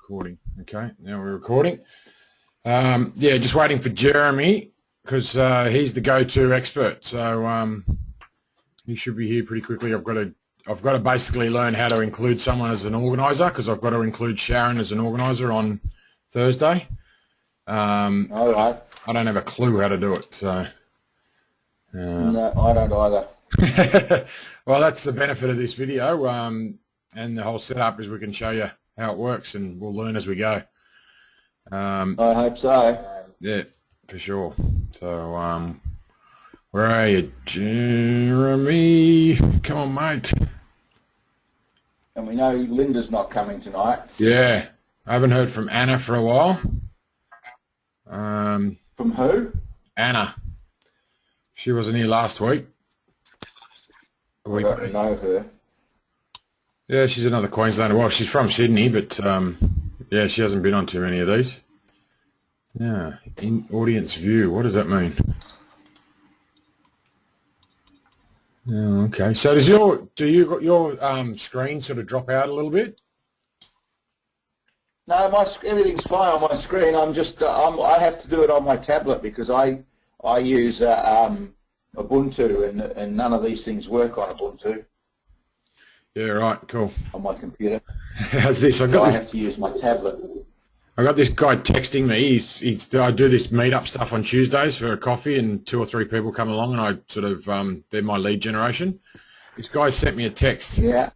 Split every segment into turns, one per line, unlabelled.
Recording. Okay, now we're recording. Yeah, just waiting for Jeremy because he's the go-to expert. So he should be here pretty quickly. I've got to basically learn how to include someone as an organizer because I've got to include Sharon as an organizer on Thursday.
All right.
I don't have a clue how to do it. So
no, I don't either.
Well, that's the benefit of this video, and the whole setup is we can show you how it works, and we'll learn as we go.
I hope so.
Yeah, for sure. So, where are you, Jeremy? Come on, mate.
And we know Linda's not coming tonight.
Yeah, I haven't heard from Anna for a while.
From who?
Anna. She wasn't here last week.
I don't know her.
Yeah, she's another Queenslander. Well, she's from Sydney, but yeah, she hasn't been on too many of these. Yeah, in audience view. What does that mean? Oh, okay. So does your screen sort of drop out a little bit?
No, everything's fine on my screen. I'm just I have to do it on my tablet because I use Ubuntu and none of these things work on Ubuntu.
Yeah, right. Cool.
On my computer.
How's this?
I have to use my tablet.
I got this guy texting me. I do this meetup stuff on Tuesdays for a coffee, and 2 or 3 people come along, and I sort of they're my lead generation. This guy sent me a text.
Yeah.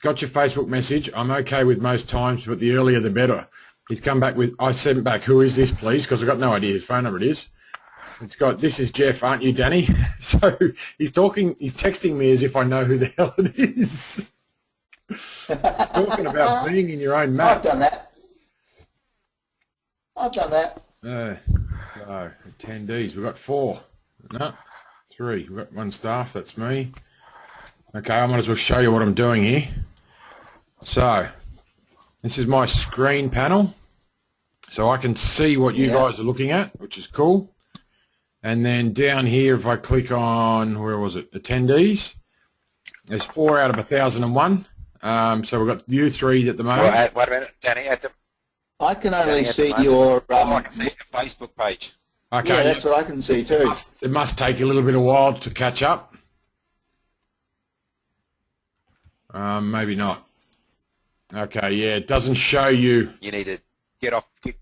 Got your Facebook message. I'm okay with most times, but the earlier the better. He's come back with. I sent back. Who is this, please? Because I've got no idea whose phone number it is. It's got. This is Jeff, aren't you, Danny? So he's talking. He's texting me as if I know who the hell it is. Talking about being in your own map.
I've done that.
No, attendees. We've got 4. No, 3. We've got 1 staff. That's me. Okay, I might as well show you what I'm doing here. So, this is my screen panel. So I can see what you guys are looking at, which is cool. And then down here, if I click on, where was it? Attendees. There's 4 out of 1,001. So we've got you 3 at the moment.
Well, wait a minute, Danny.
I can only see your.
I can see your Facebook page.
Okay.
Yeah, that's what I can see too.
It must take a little bit of while to catch up. Maybe not. Okay, yeah, it doesn't show you.
You need to get off the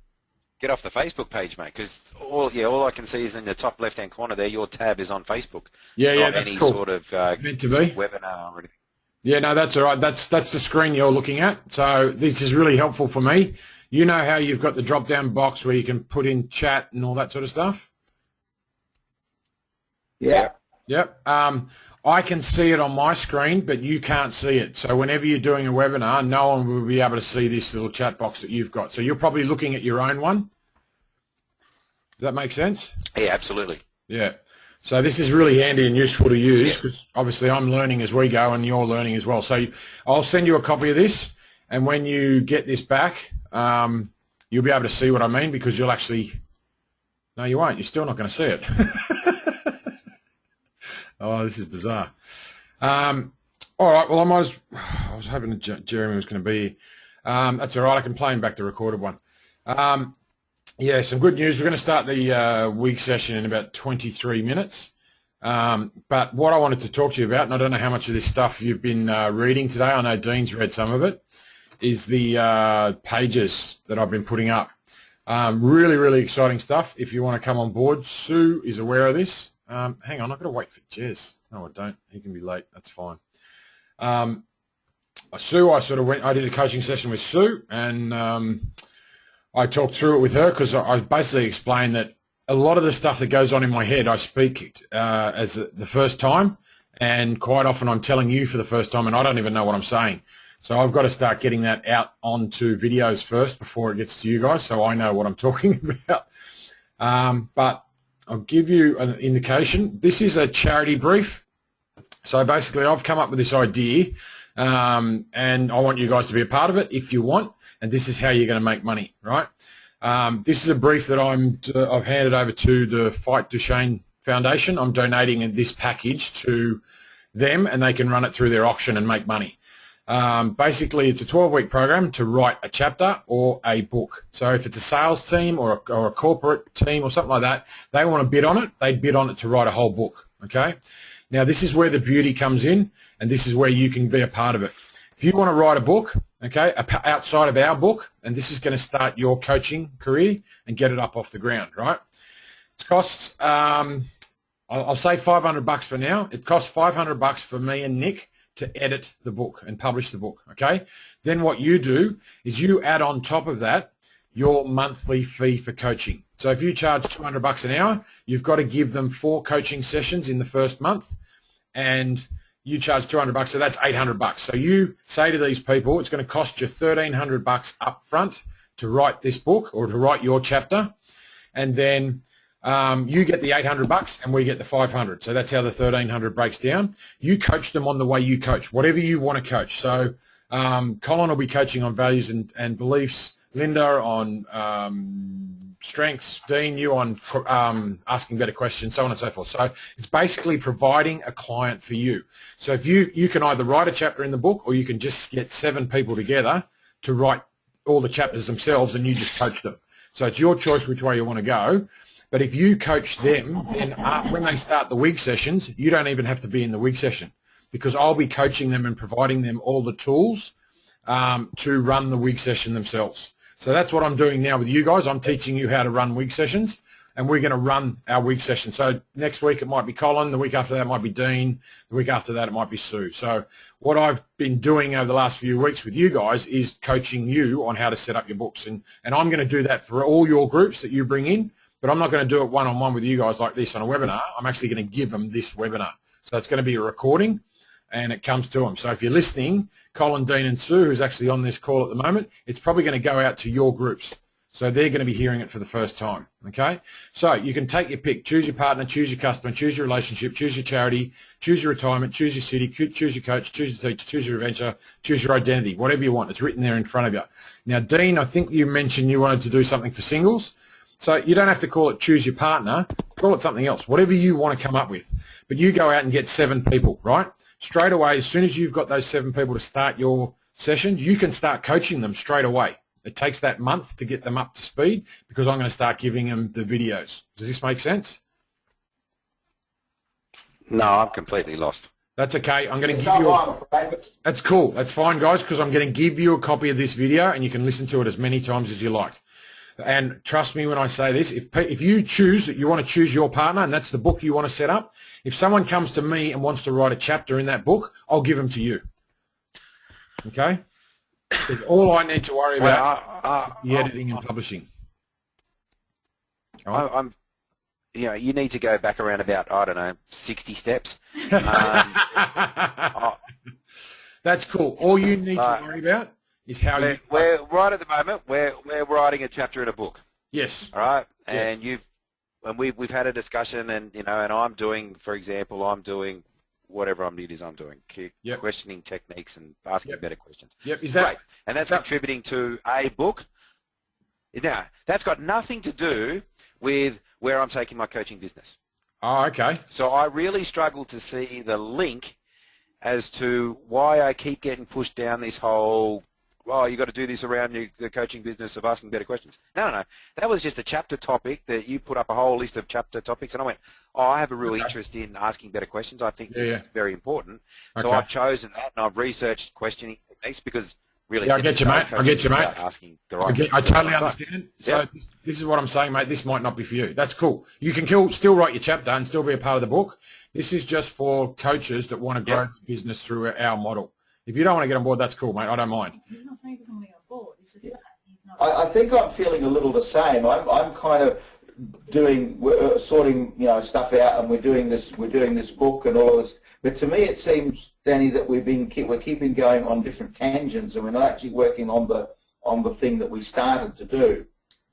Facebook page, mate, because all I can see is in the top left-hand corner there. Your tab is on Facebook.
Yeah,
not
that's
any
cool.
sort of
meant to be
webinar or anything.
Yeah, no, that's all right. That's the screen you're looking at. So this is really helpful for me. You know how you've got the drop-down box where you can put in chat and all that sort of stuff?
Yeah.
Yep. I can see it on my screen, but you can't see it. So whenever you're doing a webinar, no one will be able to see this little chat box that you've got. So you're probably looking at your own one. Does that make sense?
Yeah, absolutely.
Yeah. So this is really handy and useful to use because obviously I'm learning as we go and you're learning as well. So I'll send you a copy of this, and when you get this back, you'll be able to see what I mean because you'll actually... No, you won't. You're still not going to see it. Oh, this is bizarre. All right. Well, I was hoping that Jeremy was going to be here. That's all right. I can play him back the recorded one. Yeah, some good news. We're going to start the WIG session in about 23 minutes. But what I wanted to talk to you about, and I don't know how much of this stuff you've been reading today, I know Dean's read some of it, is the pages that I've been putting up. Really, really exciting stuff. If you want to come on board, Sue is aware of this. Hang on, I've got to wait for Jez. No, I don't. He can be late. That's fine. Sue, I did a coaching session with Sue, and I talked through it with her because I basically explained that a lot of the stuff that goes on in my head, I speak as the first time, and quite often I'm telling you for the first time, and I don't even know what I'm saying. So I've got to start getting that out onto videos first before it gets to you guys, so I know what I'm talking about. But I'll give you an indication. This is a charity brief. So basically I've come up with this idea, and I want you guys to be a part of it if you want, and this is how you're going to make money, right? This is a brief that I've handed over to the Fight Duchesne Foundation. I'm donating this package to them, and they can run it through their auction and make money. Basically, it's a 12-week program to write a chapter or a book. So if it's a sales team or a corporate team or something like that, they want to bid on it, they'd bid on it to write a whole book, okay? Now, this is where the beauty comes in, and this is where you can be a part of it. If you want to write a book, okay, outside of our book, and this is going to start your coaching career and get it up off the ground, right? It costs, I'll say $500 for now. It costs $500 for me and Nick to edit the book and publish the book, okay? Then what you do is you add on top of that your monthly fee for coaching. So if you charge $200 an hour, you've got to give them 4 coaching sessions in the first month, and you charge $200, so that's $800. So you say to these people, it's going to cost you $1,300 up front to write this book or to write your chapter, and then you get the $800 and we get the $500. So that's how the $1,300 breaks down. You coach them on the way you coach, whatever you want to coach. So Colin will be coaching on values and beliefs, Linda on strengths, Dean, you on asking better questions, so on and so forth. So it's basically providing a client for you. So if you can either write a chapter in the book, or you can just get 7 people together to write all the chapters themselves and you just coach them. So it's your choice which way you want to go. But if you coach them, then when they start the WIG sessions, you don't even have to be in the WIG session, because I'll be coaching them and providing them all the tools to run the WIG session themselves. So that's what I'm doing now with you guys. I'm teaching you how to run WIG sessions, and we're going to run our WIG session. So next week it might be Colin, the week after that it might be Dean, the week after that it might be Sue. So what I've been doing over the last few weeks with you guys is coaching you on how to set up your books. And I'm going to do that for all your groups that you bring in, but I'm not going to do it one-on-one with you guys like this on a webinar. I'm actually going to give them this webinar. So it's going to be a recording, and it comes to them. So if you're listening, Colin, Dean and Sue, who's actually on this call at the moment, it's probably going to go out to your groups. So they're going to be hearing it for the first time, okay? So you can take your pick, choose your partner, choose your customer, choose your relationship, choose your charity, choose your retirement, choose your city, choose your coach, choose your teacher, choose your adventure, choose your identity, whatever you want. It's written there in front of you. Now, Dean, I think you mentioned you wanted to do something for singles. So you don't have to call it choose your partner, call it something else, whatever you want to come up with. But you go out and get 7 people, right? Straight away, as soon as you've got those 7 people to start your sessions, you can start coaching them straight away. It takes that month to get them up to speed, because I'm going to start giving them the videos. Does this make sense?
No, I'm completely lost.
That's okay. I'm going to give you that's cool. That's fine, guys, because I'm going to give you a copy of this video, and you can listen to it as many times as you like. And trust me when I say this, if you choose that you want to choose your partner and that's the book you want to set up, if someone comes to me and wants to write a chapter in that book, I'll give them to you. Okay? Because all I need to worry about is the editing and publishing.
You need to go back around about, I don't know, 60 steps.
That's cool. All you need to worry about is how
we're right at the moment. We're writing a chapter in a book.
Yes.
All right. And we've had a discussion, and and I'm doing, for example, I'm doing whatever I'm doing, questioning techniques and asking better questions.
Yep. Is that
great? And that's contributing to a book. Now, that's got nothing to do with where I'm taking my coaching business.
Oh, okay.
So I really struggle to see the link as to why I keep getting pushed down this whole, you got to do this around the coaching business of asking better questions. No. That was just a chapter topic that you put up a whole list of chapter topics, and I went, I have a real interest in asking better questions. I think it's very important. So I've chosen that, and I've researched questioning techniques, because really,
I get you, mate.
Asking the right
I totally understand. So this is what I'm saying, mate. This might not be for you. That's cool. You can still write your chapter and still be a part of the book. This is just for coaches that want to grow the business through our model. If you don't want to get on board, that's cool, mate. I don't mind.
He's not saying he doesn't want to get on board. He's just saying he's not.
I think I'm feeling a little the same. I'm kind of sorting stuff out, and we're doing this book and all of this. But to me, it seems, Danny, that we're keeping going on different tangents, and we're not actually working on the thing that we started to do.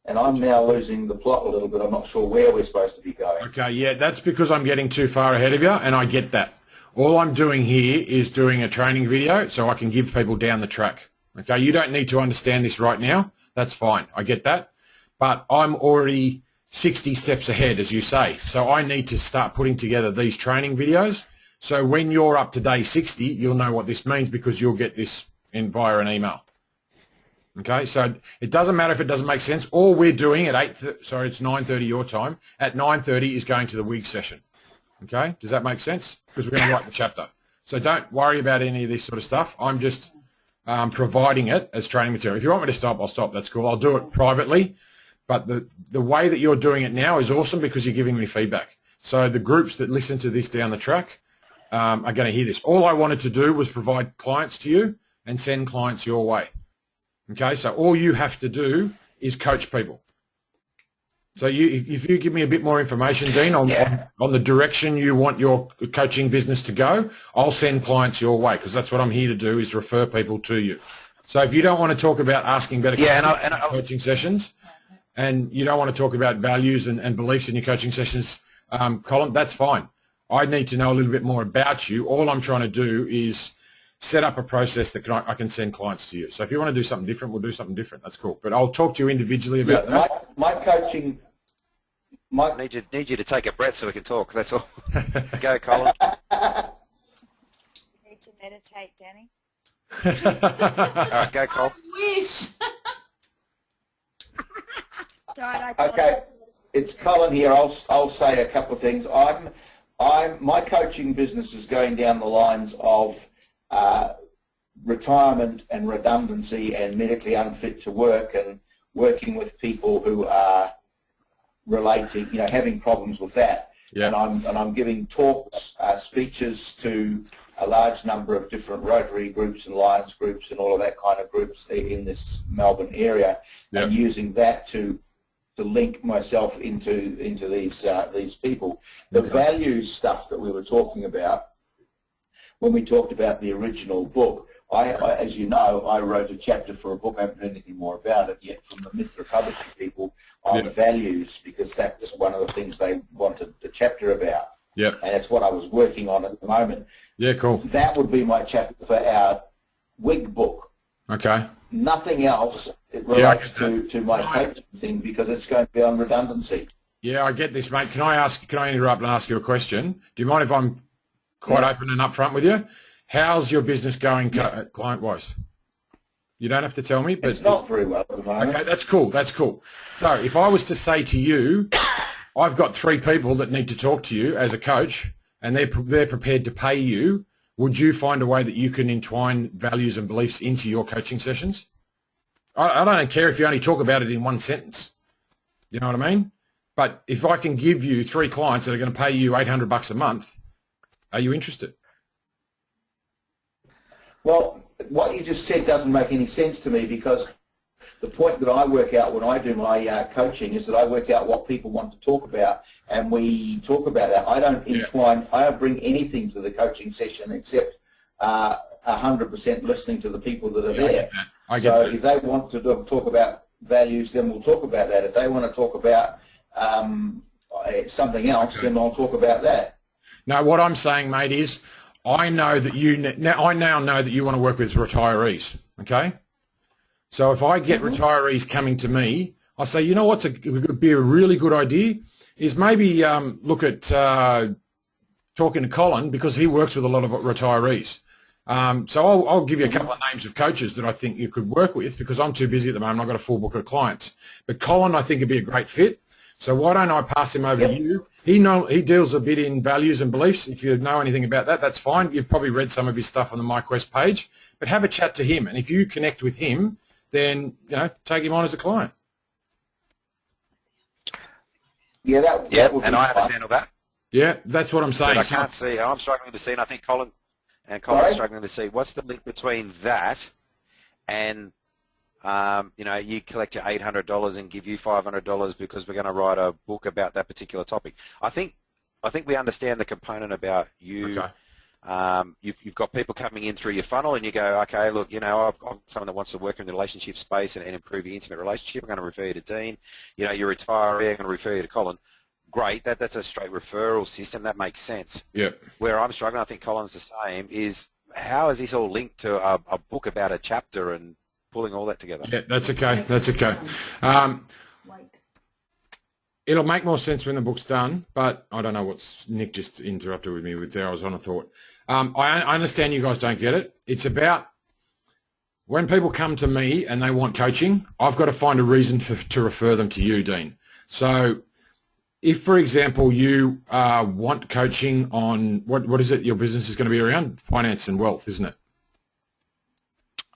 And I'm now losing the plot a little bit. I'm not sure where we're supposed to be going.
Okay, yeah, that's because I'm getting too far ahead of you, and I get that. All I'm doing here is doing a training video so I can give people down the track. Okay, you don't need to understand this right now. That's fine. I get that. But I'm already 60 steps ahead, as you say. So I need to start putting together these training videos So when you're up to day 60, you'll know what this means because you'll get this in via an email. Okay, so it doesn't matter if it doesn't make sense. All we're doing at it's 9:30 your time. At 9:30 is going to the WIG session. Okay, does that make sense? Because we're going to write the chapter. So don't worry about any of this sort of stuff. I'm just providing it as training material. If you want me to stop, I'll stop. That's cool. I'll do it privately. But the way that you're doing it now is awesome because you're giving me feedback. So the groups that listen to this down the track are going to hear this. All I wanted to do was provide clients to you and send clients your way. Okay, so all you have to do is coach people. So if you give me a bit more information, Dean, on the direction you want your coaching business to go, I'll send clients your way because that's what I'm here to do, is refer people to you. So if you don't want to talk about asking better coaching sessions, and you don't want to talk about values and beliefs in your coaching sessions, Colin, that's fine. I need to know a little bit more about you. All I'm trying to do is set up a process that I can send clients to you. So if you want to do something different, we'll do something different. That's cool. But I'll talk to you individually about that.
My coaching...
I need you to take a breath so we can talk. That's all. Go, Colin.
You need to meditate, Danny.
All right, go, Colin.
Wish.
Okay, it's Colin here. I'll say a couple of things. My coaching business is going down the lines of retirement and redundancy and medically unfit to work, and working with people who are relating, having problems with that.
Yeah.
And I'm giving talks, speeches to a large number of different Rotary groups and Lions groups and all of that kind of groups in this Melbourne area, and using that to link myself into these people. The values stuff that we were talking about when we talked about the original book, I as you know, I wrote a chapter for a book. I haven't heard anything more about it yet from the Mithra Publishing people on values, because that's one of the things they wanted a chapter about.
Yeah.
And that's what I was working on at the moment.
Yeah, cool.
That would be my chapter for our WIG book.
Okay.
Nothing else relates to my coaching thing, because it's going to be on redundancy.
Yeah, I get this, mate. Can I interrupt and ask you a question? Do you mind if I'm quite open and upfront with you? How's your business going client-wise? You don't have to tell me, but
it's not very well at the moment.
Okay, that's cool. That's cool. So if I was to say to you, I've got 3 people that need to talk to you as a coach, and they're prepared to pay you, would you find a way that you can entwine values and beliefs into your coaching sessions? I don't care if you only talk about it in one sentence. You know what I mean? But if I can give you 3 clients that are going to pay you $800 a month, are you interested?
Well, what you just said doesn't make any sense to me, because the point that I work out when I do my coaching is that I work out what people want to talk about, and we talk about that. I don't entwine, I don't bring anything to the coaching session except 100% listening to the people that are there.
I get that.
If they want to talk about values, then we'll talk about that. If they want to talk about something else, then I'll talk about that.
No, what I'm saying, mate, is I know that I now know that you want to work with retirees, okay? So if I get retirees coming to me, I say, you know what's would be a really good idea is maybe look at talking to Colin, because he works with a lot of retirees. So I'll give you a couple of names of coaches that I think you could work with, because I'm too busy at the moment. I've got a full book of clients. But Colin, I think, would be a great fit. So why don't I pass him over to you? He deals a bit in values and beliefs. If you know anything about that, that's fine. You've probably read some of his stuff on the MyQuest page. But have a chat to him. And if you connect with him, then take him on as a client.
Yeah, that would be
and I understand all that.
Yeah, that's what I'm saying.
But I can't see. I'm struggling to see, and I think Colin's struggling to see what's the link between that and you collect your $800 and give you $500 because we're going to write a book about that particular topic. I think we understand the component about you.
Okay.
You've got people coming in through your funnel, and you go, okay, look, I've got someone that wants to work in the relationship space and improve your intimate relationship. I'm going to refer you to Dean. You're a retiree. I'm going to refer you to Colin. Great. That's a straight referral system. That makes sense.
Yeah.
Where I'm struggling, I think Colin's the same, is how is this all linked to a book about a chapter and pulling all that together?
Yeah, that's okay. That's okay. It'll make more sense when the book's done, but I don't know what's Nick just interrupted with me with there. I was on a thought. I understand you guys don't get it. It's about when people come to me and they want coaching, I've got to find a reason to refer them to you, Dean. So if, for example, you want coaching on, what is it your business is going to be around? Finance and wealth, isn't it?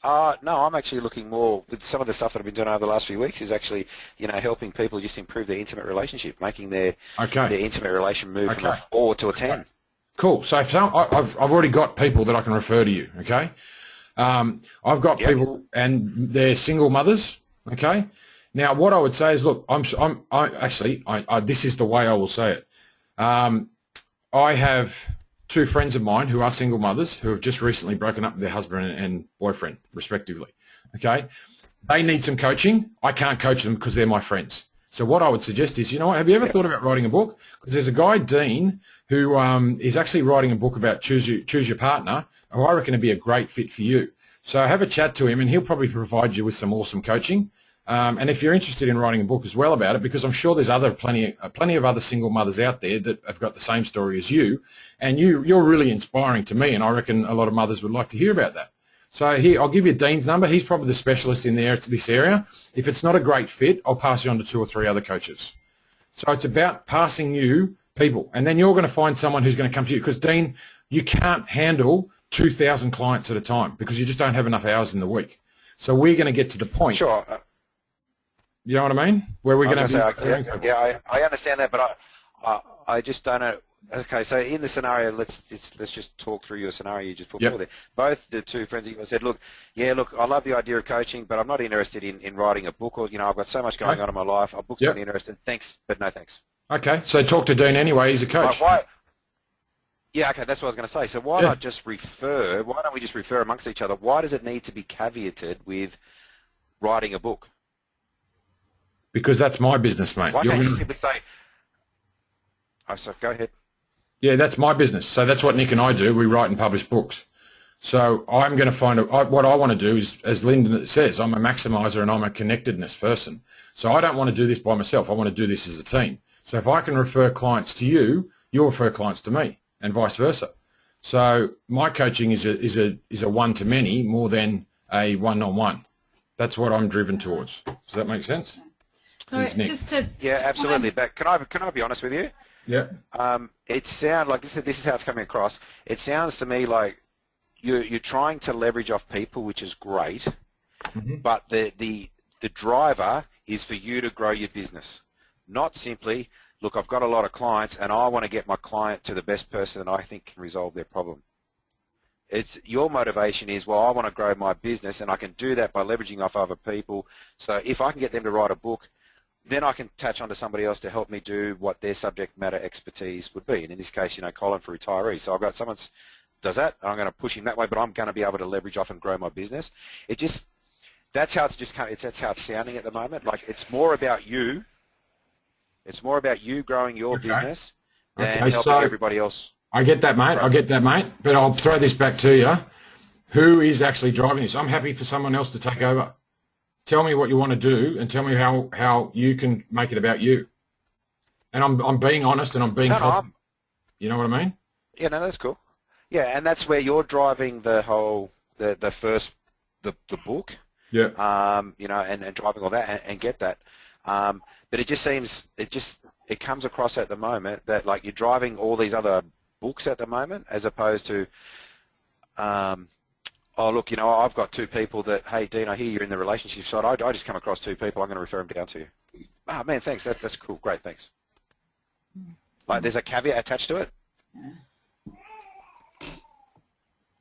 No, I'm actually looking more with some of the stuff that I've been doing over the last few weeks is actually, helping people just improve their intimate relationship, making their intimate relation move from a 4 to a 10.
Cool. So if I've already got people that I can refer to you. Okay. I've got people and they're single mothers. Okay. Now, what I would say is, look, this is the way I will say it. I have 2 friends of mine who are single mothers who have just recently broken up with their husband and boyfriend, respectively. Okay, they need some coaching. I can't coach them because they're my friends. So what I would suggest is, you know what? Have you ever thought about writing a book? Because there's a guy, Dean, who is actually writing a book about choose your partner, who I reckon would be a great fit for you. So have a chat to him, and he'll probably provide you with some awesome coaching. And if you're interested in writing a book as well about it, because I'm sure there's plenty of other single mothers out there that have got the same story as you, and you're really inspiring to me, and I reckon a lot of mothers would like to hear about that. So here, I'll give you Dean's number. He's probably the specialist in this area. If it's not a great fit, I'll pass you on to 2 or 3 other coaches. So it's about passing you people, and then you're going to find someone who's going to come to you, because Dean, you can't handle 2,000 clients at a time because you just don't have enough hours in the week. So we're going to get to the point.
Sure.
You know what I mean? Where we're going to
I understand that, but I just don't know. Okay, so in the scenario, let's just talk through your scenario you just put forward there. Both the 2 friends of yours said, look, I love the idea of coaching, but I'm not interested in writing a book, or I've got so much going on in my life. A book's not interested. Thanks, but no thanks.
Okay, so talk to Dean anyway. He's a coach.
Why? Yeah, okay, that's what I was going to say. So why not just refer? Why don't we just refer amongst each other? Why does it need to be caveated with writing a book?
Because that's my business, mate.
Why can't you simply say, sorry, go ahead.
Yeah, that's my business. So that's what Nick and I do. We write and publish books. So I'm going to find what I want to do is, as Lyndon says, I'm a maximizer and I'm a connectedness person. So I don't want to do this by myself. I want to do this as a team. So if I can refer clients to you, you'll refer clients to me, and vice versa. So my coaching is a one-to-many more than a one-on-one. That's what I'm driven towards. Does that make sense?
Absolutely. But can I be honest with you?
Yeah.
It sounds like this is how it's coming across. It sounds to me like you're trying to leverage off people, which is great, but the driver is for you to grow your business, not simply, look, I've got a lot of clients and I want to get my client to the best person that I think can resolve their problem. It's your motivation is, well, I want to grow my business, and I can do that by leveraging off other people. So if I can get them to write a book, then I can touch onto somebody else to help me do what their subject matter expertise would be. And in this case, Colin for retirees. So I've got someone does that. I'm going to push him that way, but I'm going to be able to leverage off and grow my business. That's how that's how it's sounding at the moment. Like, it's more about you. It's more about you growing your business than helping everybody else.
I get that, mate. I get that, mate. But I'll throw this back to you. Who is actually driving this? I'm happy for someone else to take over. Tell me what you want to do, and tell me how you can make it about you. And I'm being honest, and I'm being you know what I mean?
Yeah, no, that's cool. Yeah, and that's where you're driving the whole the book.
Yeah.
And driving all that and get that. But it just seems it comes across at the moment that, like, you're driving all these other books at the moment, as opposed to oh, look, I've got 2 people that, hey, Dean, I hear you're in the relationship side. I just come across 2 people. I'm going to refer them down to you. Oh, man, thanks. That's cool. Great, thanks. Like, there's a caveat attached to it.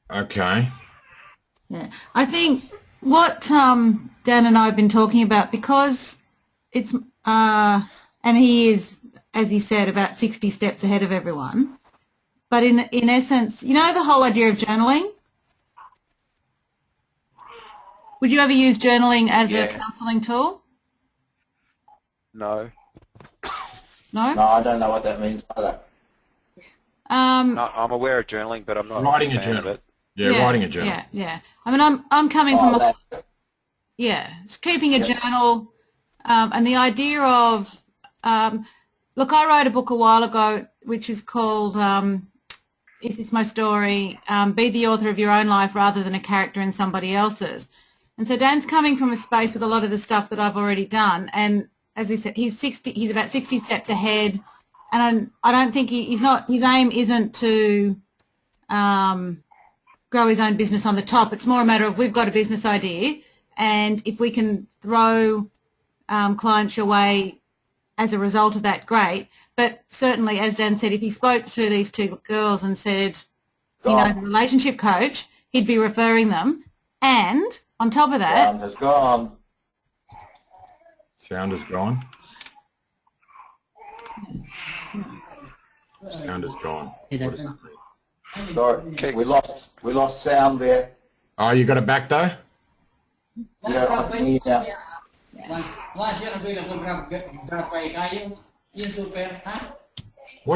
Okay.
Yeah, I think what Dan and I have been talking about, because it's and he is, as he said, about 60 steps ahead of everyone. But in essence, the whole idea of journaling. Would you ever use journaling as a counselling tool?
No.
No?
No, I don't know what that means either.
No, I'm aware of journaling, but I'm not
writing
a fan of it.
Yeah, writing a journal.
Yeah. I mean, I'm coming from it's keeping a journal, and the idea of look, I wrote a book a while ago which is called Is This My Story? Be the author of your own life rather than a character in somebody else's. And so Dan's coming from a space with a lot of the stuff that I've already done. And as he said, he's about 60 steps ahead. And I don't think his aim isn't to grow his own business on the top. It's more a matter of we've got a business idea, and if we can throw clients your way as a result of that, great. But certainly, as Dan said, if he spoke to these two girls and said he knows a relationship coach, he'd be referring them. And on top of that...
Sound has gone.
Sound is gone. Sound is gone. What is that?
Sorry,
Okay.
we lost sound there.
Oh, you got it back though?
Yeah, I can hear you now.
What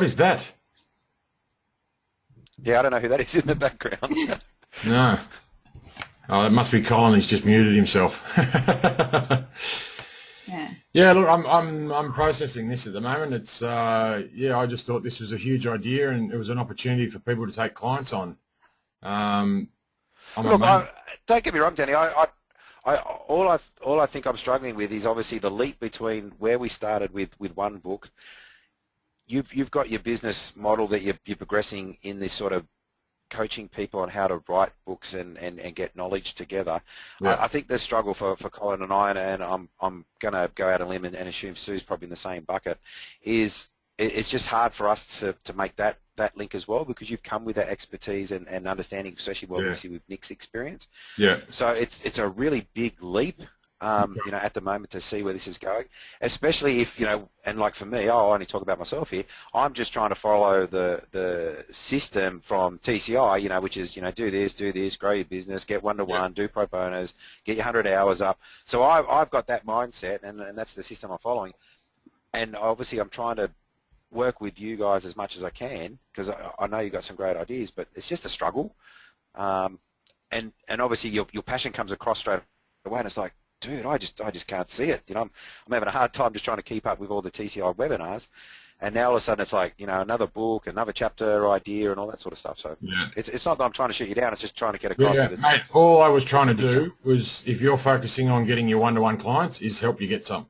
is that?
Yeah, I don't know who that is in the background.
No. Oh, it must be Colin. He's just muted himself.
Yeah.
Yeah, look, I'm processing this at the moment. It's yeah, I just thought this was a huge idea, and it was an opportunity for people to take clients on.
Look, don't get me wrong, Danny. All I think I'm struggling with is obviously the leap between where we started with one book. You've got your business model that you're progressing in this sort of coaching people on how to write books and get knowledge together.
Yeah.
I think the struggle for Colin and I, and I'm going to go out on a limb and assume Sue's probably in the same bucket, is it's just hard for us to make that link as well, because you've come with that expertise and understanding, especially obviously with Nick's experience.
Yeah.
So it's a really big leap. You know, at the moment to see where this is going, especially if, you know, and like for me, I'll only talk about myself here, I'm just trying to follow the system from TCI, you know, which is, you know, do this, grow your business, get one-to-one, do pro bonos, get your 100 hours up. So I've got that mindset, and that's the system I'm following. And obviously I'm trying to work with you guys as much as I can, because I know you've got some great ideas, but it's just a struggle. And obviously your passion comes across straight away, and it's like, dude, I just can't see it. You know, I'm having a hard time just trying to keep up with all the TCI webinars, and now all of a sudden it's like, you know, another book, another chapter idea, and all that sort of stuff. So
Yeah.
it's not that I'm trying to shoot you down. It's just trying to get across
Yeah,
that it's,
mate, all I was trying to do was, if you're focusing on getting your one-to-one clients, is help you get some.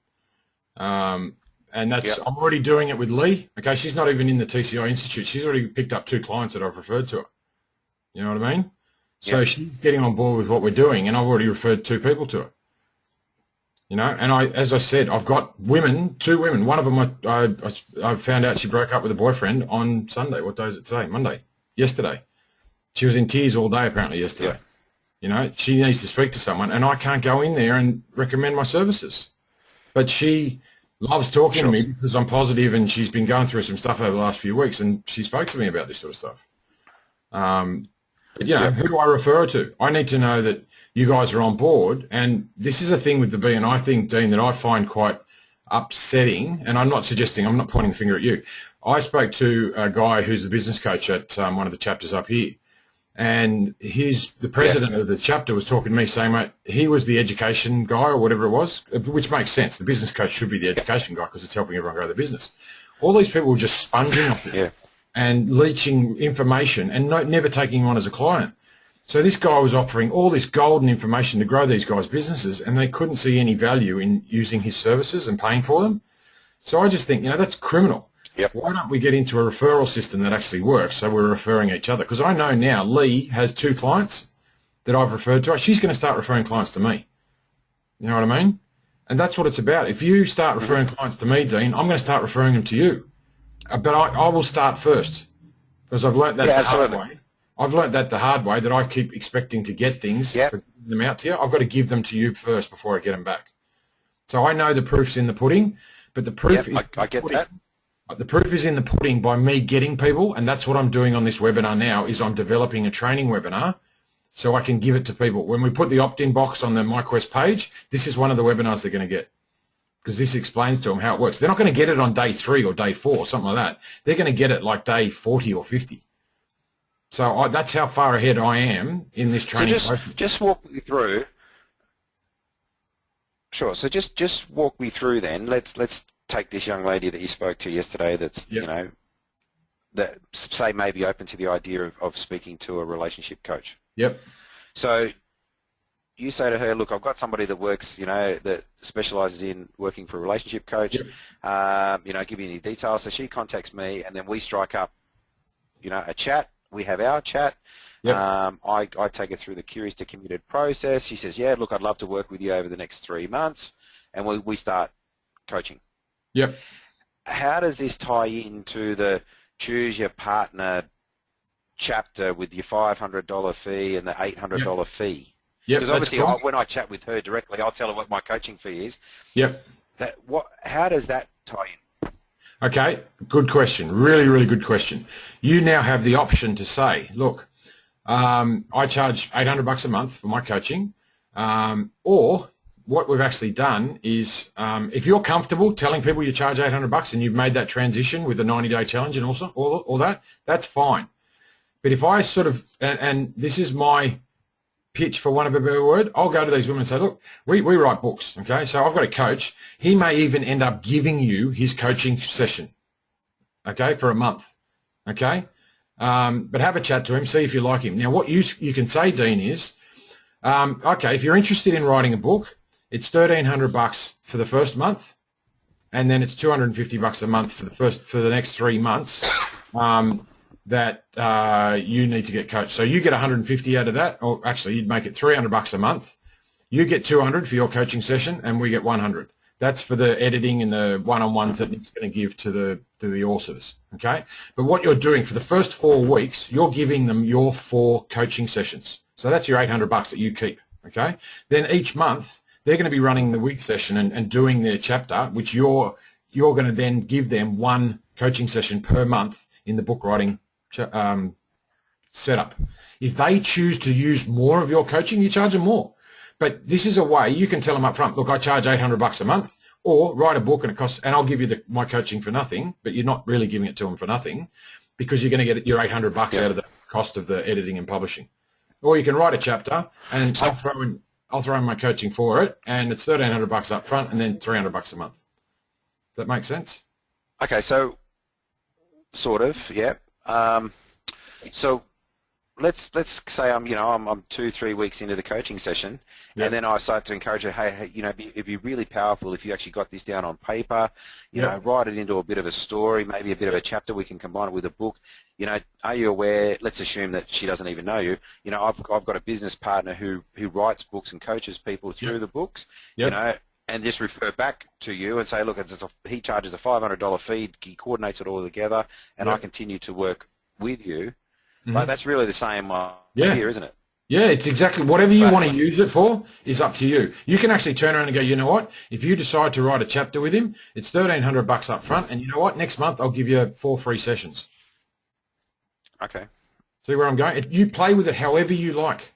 And that's, I'm already doing it with Lee. Okay, she's not even in the TCI Institute. She's already picked up 2 clients that I've referred to her. You know what I mean? So she's getting on board with what we're doing, and I've already referred 2 people to her. You know, and as I said, I've got women, 2 women. One of them, I found out she broke up with a boyfriend on Sunday. What day is it today? Monday. Yesterday. She was in tears all day apparently yesterday.
Yeah.
You know, she needs to speak to someone, and I can't go in there and recommend my services. But she loves talking to me because I'm positive, and she's been going through some stuff over the last few weeks, and she spoke to me about this sort of stuff. But, you know, who do I refer her to? I need to know that you guys are on board, and this is a thing with the BNI thing, Dean, that I find quite upsetting, and I'm not pointing the finger at you. I spoke to a guy who's the business coach at one of the chapters up here, and the president of the chapter was talking to me saying, mate, he was the education guy or whatever it was, which makes sense. The business coach should be the education guy because it's helping everyone grow their business. All these people were just sponging off it and leeching information and never taking him on as a client. So this guy was offering all this golden information to grow these guys' businesses, and they couldn't see any value in using his services and paying for them. So I just think, you know, that's criminal. Why don't we get into a referral system that actually works, so we're referring each other? Because I know now Lee has 2 clients that I've referred to her. She's going to start referring clients to me. You know what I mean? And that's what it's about. If you start referring clients to me, Dean, I'm going to start referring them to you. But I will start first, because I've learnt that the hard way. I've learnt that the hard way, that I keep expecting to get things, for giving them out to you. I've got to give them to you first before I get them back. So I know the proof's in the pudding, but the proof is
I get that.
The proof is in the pudding by me getting people, and that's what I'm doing on this webinar now, is I'm developing a training webinar so I can give it to people. When we put the opt-in box on the MyQuest page, this is one of the webinars they're going to get, because this explains to them how it works. They're not going to get it on day 3 or day 4 or something like that. They're going to get it like day 40 or 50. So that's how far ahead I am in this training process.
Just walk me through. Sure. So just walk me through then. Let's take this young lady that you spoke to yesterday that's,
Yep.
you know, that say maybe open to the idea of speaking to a relationship coach.
Yep.
So you say to her, look, I've got somebody that works, you know, that specialises in working for a relationship coach,
Yep.
you know, give you any details. So she contacts me and then we strike up, you know, a chat. We have our chat.
Yep.
I take her through the curious to committed process. She says, yeah, look, I'd love to work with you over the next 3 months. And we start coaching.
Yep.
How does this tie into the choose your partner chapter with your $500 fee and the $800 fee?
Yep.
Because obviously when I chat with her directly, I'll tell her what my coaching fee is.
Yep.
How does that tie in?
Okay, good question. Really, really good question. You now have the option to say, look, I charge $800 a month for my coaching, or what we've actually done is, if you're comfortable telling people you charge $800 and you've made that transition with the 90-day challenge and also all that, that's fine. But if I sort of, and this is my pitch for want of a better word, I'll go to these women and say, look, we write books, okay? So I've got a coach. He may even end up giving you his coaching session, okay, for a month, okay? But have a chat to him, see if you like him. Now, what you can say, Dean, is, okay, if you're interested in writing a book, it's $1,300 for the first month, and then it's $250 a month for the next 3 months. That you need to get coached. So you get 150 out of that, or actually you'd make it $300 a month. You get 200 for your coaching session, and we get 100. That's for the editing and the one-on-ones that Nick's going to give to the authors. Okay, but what you're doing for the first 4 weeks, you're giving them your 4 coaching sessions. So that's your $800 that you keep. Okay, then each month they're going to be running the WIG session and doing their chapter, which you're going to then give them 1 coaching session per month in the book writing setup. If they choose to use more of your coaching, you charge them more. But this is a way you can tell them up front, look, I charge $800 a month, or write a book and it costs, and I'll give you my coaching for nothing, but you're not really giving it to them for nothing because you're going to get your $800 out of the cost of the editing and publishing. Or you can write a chapter and I'll throw in my coaching for it, and it's $1,300 up front and then $300 a month. Does that make sense?
Okay, so sort of, yeah. So let's say I'm 2-3 weeks into the coaching session, and then I start to encourage her, hey, you know, it'd be really powerful if you actually got this down on paper, you know, write it into a bit of a story, maybe a bit of a chapter. We can combine it with a book. You know, are you aware? Let's assume that she doesn't even know you. You know, I've got a business partner who writes books and coaches people through the books. You know. And just refer back to you and say, look, he charges a $500 fee, he coordinates it all together, and I continue to work with you. Like, that's really the same idea, isn't it?
Yeah, it's exactly whatever you want to use it for is up to you. You can actually turn around and go, you know what? If you decide to write a chapter with him, it's $1,300 up front, and you know what? Next month I'll give you 4 free sessions.
Okay.
See where I'm going? You play with it however you like.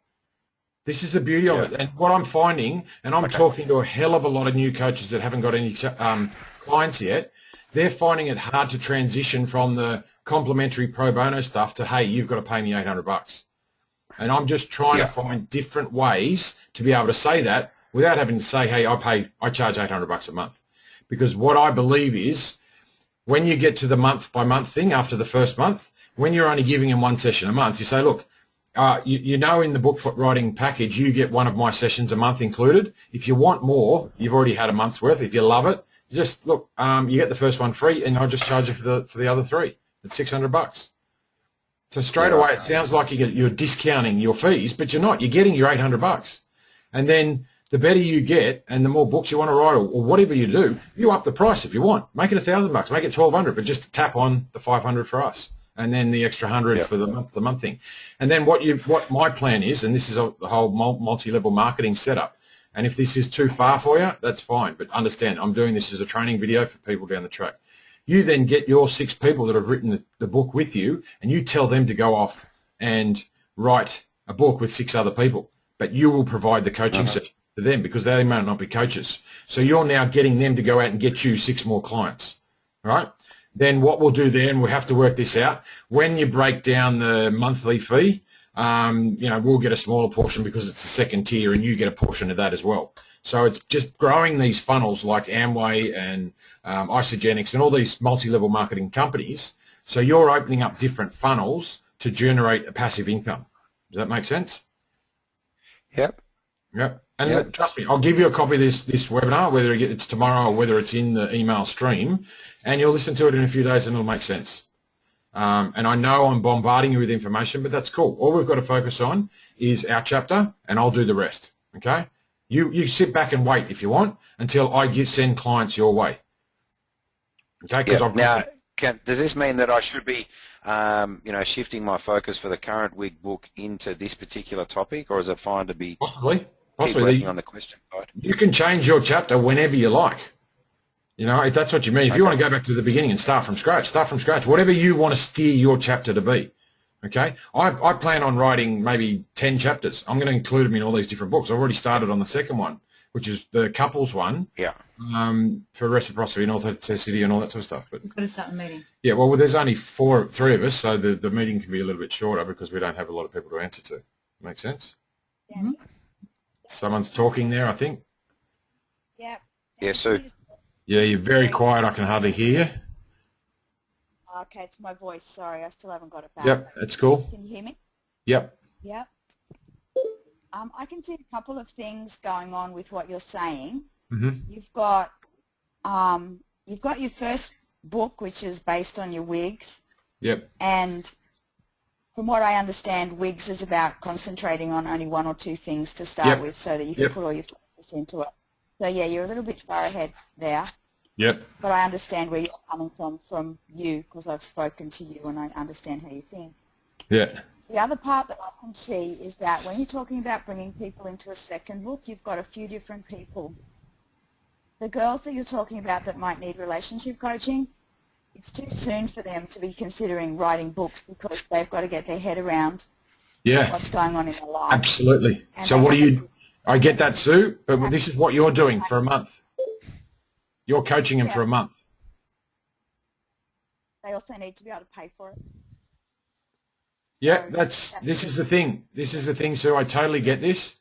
This is the beauty of it. And what I'm finding, and I'm talking to a hell of a lot of new coaches that haven't got any clients yet, they're finding it hard to transition from the complimentary pro bono stuff to, hey, you've got to pay me $800. And I'm just trying to find different ways to be able to say that without having to say, hey, I charge $800 a month. Because what I believe is when you get to the month by month thing after the first month, when you're only giving them 1 session a month, you say, look, you know, in the book writing package, you get 1 of my sessions a month included. If you want more, you've already had a month's worth. If you love it, just look, you get the first one free, and I'll just charge you for the other 3. It's $600. So straight away, it sounds like you're discounting your fees, but you're not. You're getting your $800, and then the better you get, and the more books you want to write, or whatever you do, you up the price if you want. Make it $1,000, make it $1,200, but just tap on the $500 for us. And then the extra 100 for the month thing. And then what my plan is, and this is the whole multi-level marketing setup, and if this is too far for you, that's fine. But understand, I'm doing this as a training video for people down the track. You then get your 6 people that have written the book with you, and you tell them to go off and write a book with 6 other people. But you will provide the coaching session to them because they may not be coaches. So you're now getting them to go out and get you 6 more clients, right? Then what we'll do then, we'll have to work this out. When you break down the monthly fee, you know, we'll get a smaller portion because it's the second tier, and you get a portion of that as well. So it's just growing these funnels like Amway and Isogenics and all these multi-level marketing companies. So you're opening up different funnels to generate a passive income. Does that make sense?
Yep.
Yep. And
Yep.
trust me, I'll give you a copy of this webinar, whether it's tomorrow or whether it's in the email stream, and you'll listen to it in a few days and it'll make sense. And I know I'm bombarding you with information, but that's cool. All we've got to focus on is our chapter, and I'll do the rest, okay? You sit back and wait if you want until I send clients your way, okay? Because
Yep. Now, does this mean that I should be shifting my focus for the current WIG book into this particular topic, or is it fine to be
Possibly.
keep working on the question side?
You can change your chapter whenever you like. You know, if that's what you mean. If you want to go back to the beginning and start from scratch, whatever you want to steer your chapter to be. Okay? I plan on writing maybe 10 chapters. I'm going to include them in all these different books. I've already started on the second one, which is the couples one.
Yeah.
For reciprocity and authenticity and all that sort of stuff. But
We've got to start the meeting.
yeah, well, there's only three of us, so the meeting can be a little bit shorter because we don't have a lot of people to answer to. Make sense?
Yeah.
Someone's talking there, I think.
Yeah.
Yeah, Sue.
Yeah, you're very quiet. I can hardly hear you.
Okay, it's my voice. Sorry, I still haven't got it back.
Yep, that's cool.
Can you hear me?
Yep.
Yep. I can see a couple of things going on with what you're saying.
Mm-hmm.
You've got your first book, which is based on your WIGs,
Yep.
and from what I understand, WIGs is about concentrating on only one or two things to start
Yep.
with, so that you can
Yep.
put all your focus into it. So yeah, you're a little bit far ahead there.
Yep.
But I understand where you're coming from you, because I've spoken to you and I understand how you think.
Yeah.
The other part that I can see is that when you're talking about bringing people into a second book, you've got a few different people. The girls that you're talking about that might need relationship coaching, it's too soon for them to be considering writing books because they've got to get their head around
Yeah.
what's going on in their life.
Absolutely.
And
So
they
what do
have
you? I get that, Sue, but this is what you're doing for a month. You're coaching them for a month.
They also need to be able to pay for it.
Yeah,
So
this is the thing. This is the thing, Sue. I totally get this.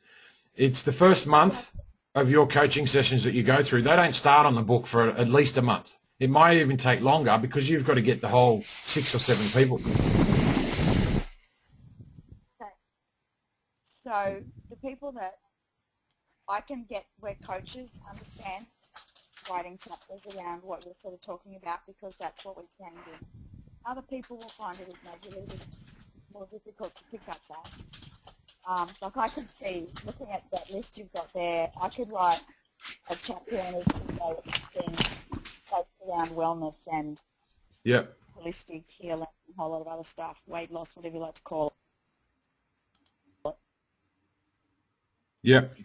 It's the first month of your coaching sessions that you go through. They don't start on the book for at least a month. It might even take longer because you've got to get the whole 6 or 7 people.
Okay. So the people that I can get where coaches understand writing chapters around what you're sort of talking about, because that's what we're trained in. Other people will find it maybe a little bit more difficult to pick up that. Like I could see, looking at that list you've got there, I could write a chapter on each of those things based around wellness and
Yep.
holistic healing and a whole lot of other stuff, weight loss, whatever you like to call it.
Yep.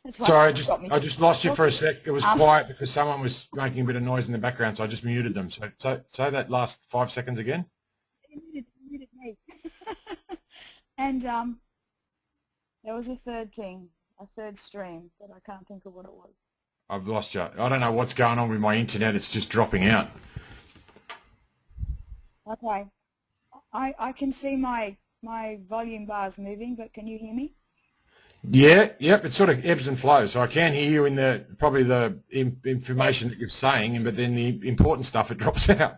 That's why
Sorry,
you got me.
I just lost you for a sec. It was quiet because someone was making a bit of noise in the background, so I just muted them. So say that last 5 seconds again.
You muted me. And there was a third thing, a third stream, but I can't think of what it was.
I've lost you. I don't know what's going on with my internet. It's just dropping out.
Okay. I can see my volume bars moving, but can you hear me?
Yeah, yep. It sort of ebbs and flows. So I can hear you in the probably the information that you're saying, but then the important stuff it drops out.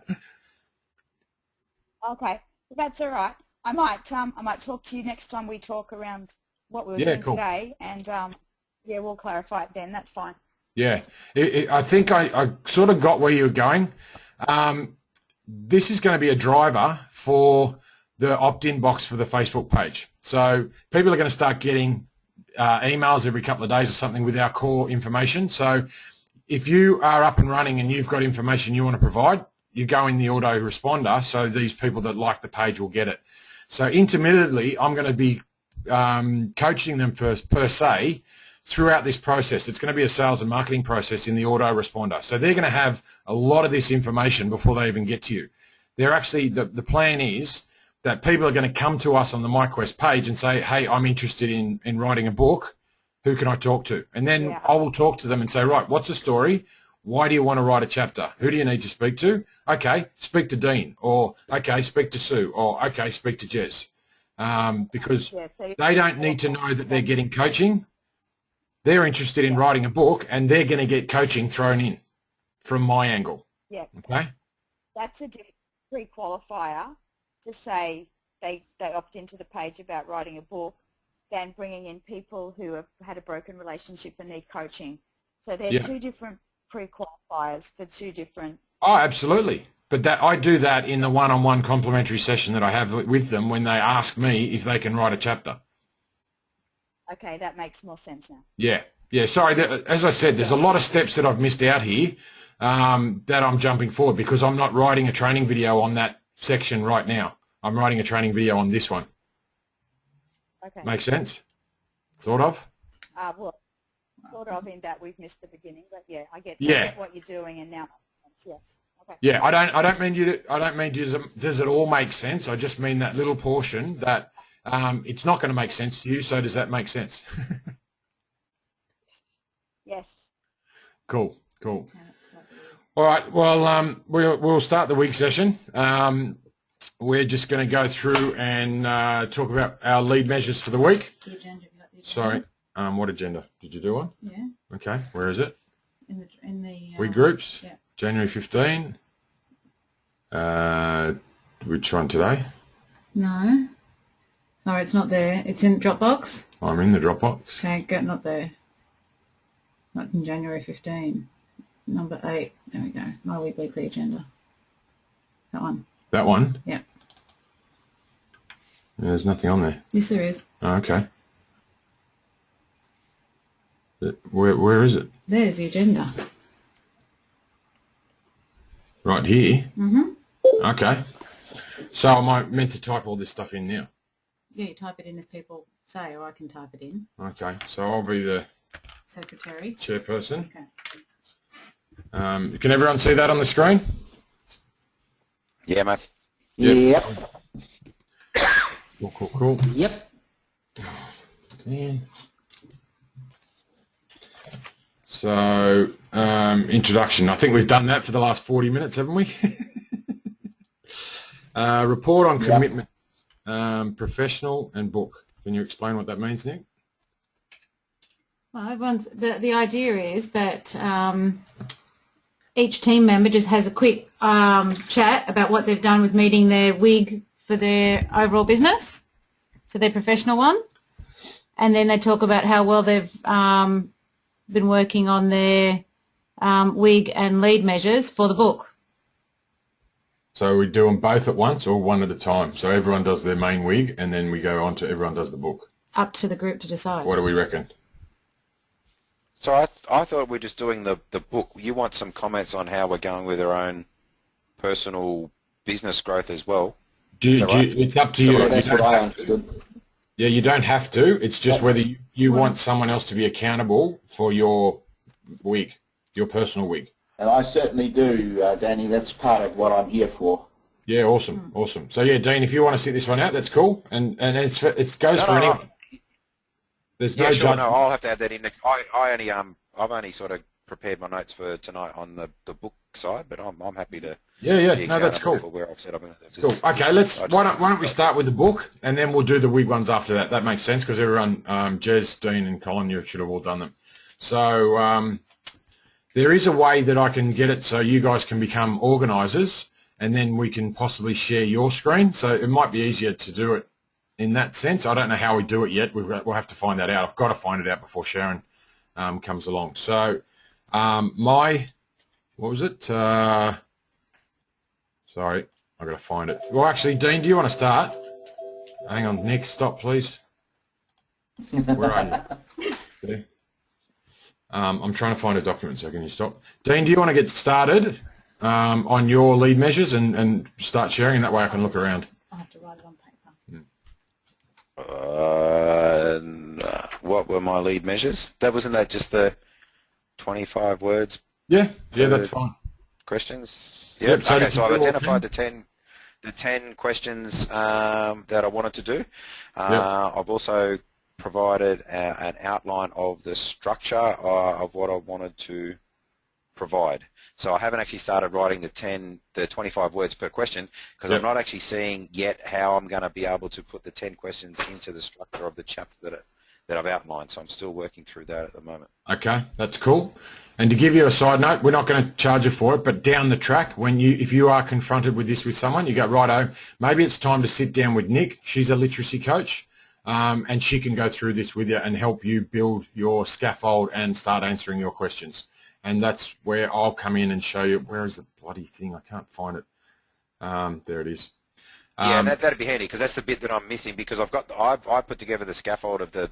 Okay, well, that's all right. I might talk to you next time we talk around what we were doing
cool.
today, and yeah, we'll clarify it then. That's fine.
Yeah, I think I sort of got where you were going. This is going to be a driver for the opt-in box for the Facebook page. So people are going to start getting emails every couple of days or something with our core information. So if you are up and running and you've got information you want to provide, you go in the autoresponder, so these people that like the page will get it. So intermittently, I'm going to be coaching them per se throughout this process. It's going to be a sales and marketing process in the autoresponder. So they're going to have a lot of this information before they even get to you. They're actually, the plan is that people are going to come to us on the MyQuest page and say, hey, I'm interested in writing a book. Who can I talk to? And then I will talk to them and say, right, what's the story? Why do you want to write a chapter? Who do you need to speak to? Okay, speak to Dean, or okay, speak to Sue, or okay, speak to Jez. Because they don't need to know that they're getting coaching. They're interested in writing a book, and they're going to get coaching thrown in from my angle.
Yeah.
Okay.
That's a different pre-qualifier to say they opt into the page about writing a book than bringing in people who have had a broken relationship and need coaching. So they're two different pre-qualifiers for two different...
Oh, absolutely. But that I do that in the one-on-one complimentary session that I have with them when they ask me if they can write a chapter.
Okay, that makes more sense now.
Yeah. Yeah, sorry. As I said, there's a lot of steps that I've missed out here that I'm jumping forward because I'm not writing a training video on that section right now. I'm writing a training video on this one.
Okay.
Make sense? Sort of?
Well, sort of in that we've missed the beginning, but yeah, I get what you're doing and now. Yeah. Okay.
Yeah, I don't mean you. I don't mean does it all make sense? I just mean that little portion that it's not going to make sense to you. So does that make sense?
Yes.
Cool. Cool. All right. Well, we'll start the WIG session. We're just going to go through and talk about our lead measures for the week.
The agenda.
Sorry. What agenda? Did you do one?
Yeah.
Okay. Where is it?
In the
WIG groups.
Yeah.
January 15. Which one today?
No. Sorry, it's not there. It's in Dropbox.
I'm in the Dropbox.
Okay, not there. Not in January 15. Number 8. There we go. My weekly agenda. That one.
That one?
Yeah.
There's nothing on there.
Yes, there is.
Oh, okay. Where is it?
There's the agenda.
Right here?
Mm-hmm.
Okay. So am I meant to type all this stuff in now?
Yeah, you type it in as people say, or I can type it in.
Okay. So I'll be the
secretary.
Chairperson.
Okay.
Can everyone see that on the screen?
Yeah, mate.
Yep.
Cool.
Yep.
Man. So, introduction. I think we've done that for the last 40 minutes, haven't we? Report on commitment, professional and book. Can you explain what that means, Nick?
Well, the idea is that each team member just has a quick chat about what they've done with meeting their WIG for their overall business, so their professional one, and then they talk about how well they've been working on their WIG and lead measures for the book.
So we do them both at once or one at a time? So everyone does their main WIG and then we go on to everyone does the book?
Up to the group to decide.
What do we reckon?
So I thought we're just doing the book. You want some comments on how we're going with our own personal business growth as well?
It's up to you.
That's what I understood.
Yeah, you don't have to. It's just whether you want someone else to be accountable for your WIG, your personal WIG.
And I certainly do, Danny. That's part of what I'm here for.
Yeah, awesome. So yeah, Dean, if you want to sit this one out, that's cool. And it goes for anyone. There's no judgment.
No, I'll have to add that in next. I've only sort of prepared my notes for tonight on the book side, but I'm happy to.
Yeah. No, that's cool.
Where I've set up
cool. Okay, why don't we start with the book and then we'll do the WIG ones after that. That makes sense because everyone, Jez, Dean, and Colin, you should have all done them. So there is a way that I can get it so you guys can become organisers, and then we can possibly share your screen. So it might be easier to do it in that sense. I don't know how we do it yet. We'll have to find that out. I've got to find it out before Sharon comes along. So what was it? Sorry, I've got to find it. Well, actually, Dean, do you want to start? Hang on, Nick, stop, please. Where are you? Okay. I'm trying to find a document, so can you stop? Dean, do you want to get started on your lead measures and start sharing? That way I can look around.
I have to write it on paper.
What were my lead measures? Wasn't that just the 25 words?
Yeah, that's fine.
Questions?
Yep. So
okay, so I've identified the 10 questions that I wanted to do. I've also provided an outline of the structure of what I wanted to provide. So I haven't actually started writing the 25 words per question because I'm not actually seeing yet how I'm going to be able to put the 10 questions into the structure of the chapter that I've outlined. So I'm still working through that at the moment.
Okay, that's cool. And to give you a side note, we're not going to charge you for it, but down the track, if you are confronted with this with someone, you go, righto, maybe it's time to sit down with Nick. She's a literacy coach, and she can go through this with you and help you build your scaffold and start answering your questions. And that's where I'll come in and show you. Where is the bloody thing? I can't find it. There it is.
Yeah, that'd be handy because that's the bit that I'm missing, because I put together the scaffold of the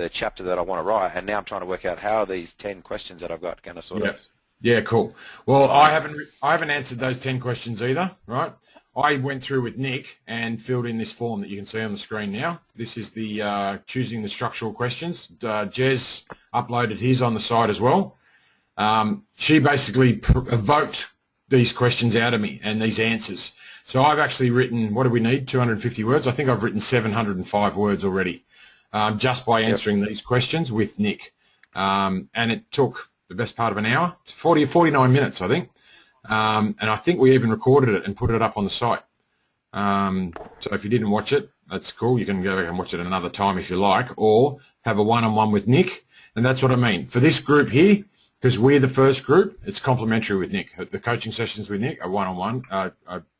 chapter that I want to write, and now I'm trying to work out how these 10 questions that I've got going to sort of.
Yeah, cool. Well, I haven't answered those 10 questions either, right? I went through with Nick and filled in this form that you can see on the screen now. This is the choosing the structural questions. Jez uploaded his on the side as well. She basically evoked these questions out of me and these answers. So I've actually written, what do we need, 250 words? I think I've written 705 words already just by answering these questions with Nick. And it took the best part of an hour, 49 minutes, I think. And I think we even recorded it and put it up on the site. So if you didn't watch it, that's cool. You can go back and watch it another time if you like, or have a one-on-one with Nick. And that's what I mean. For this group here, because we're the first group, it's complimentary with Nick. The coaching sessions with Nick are one-on-one, are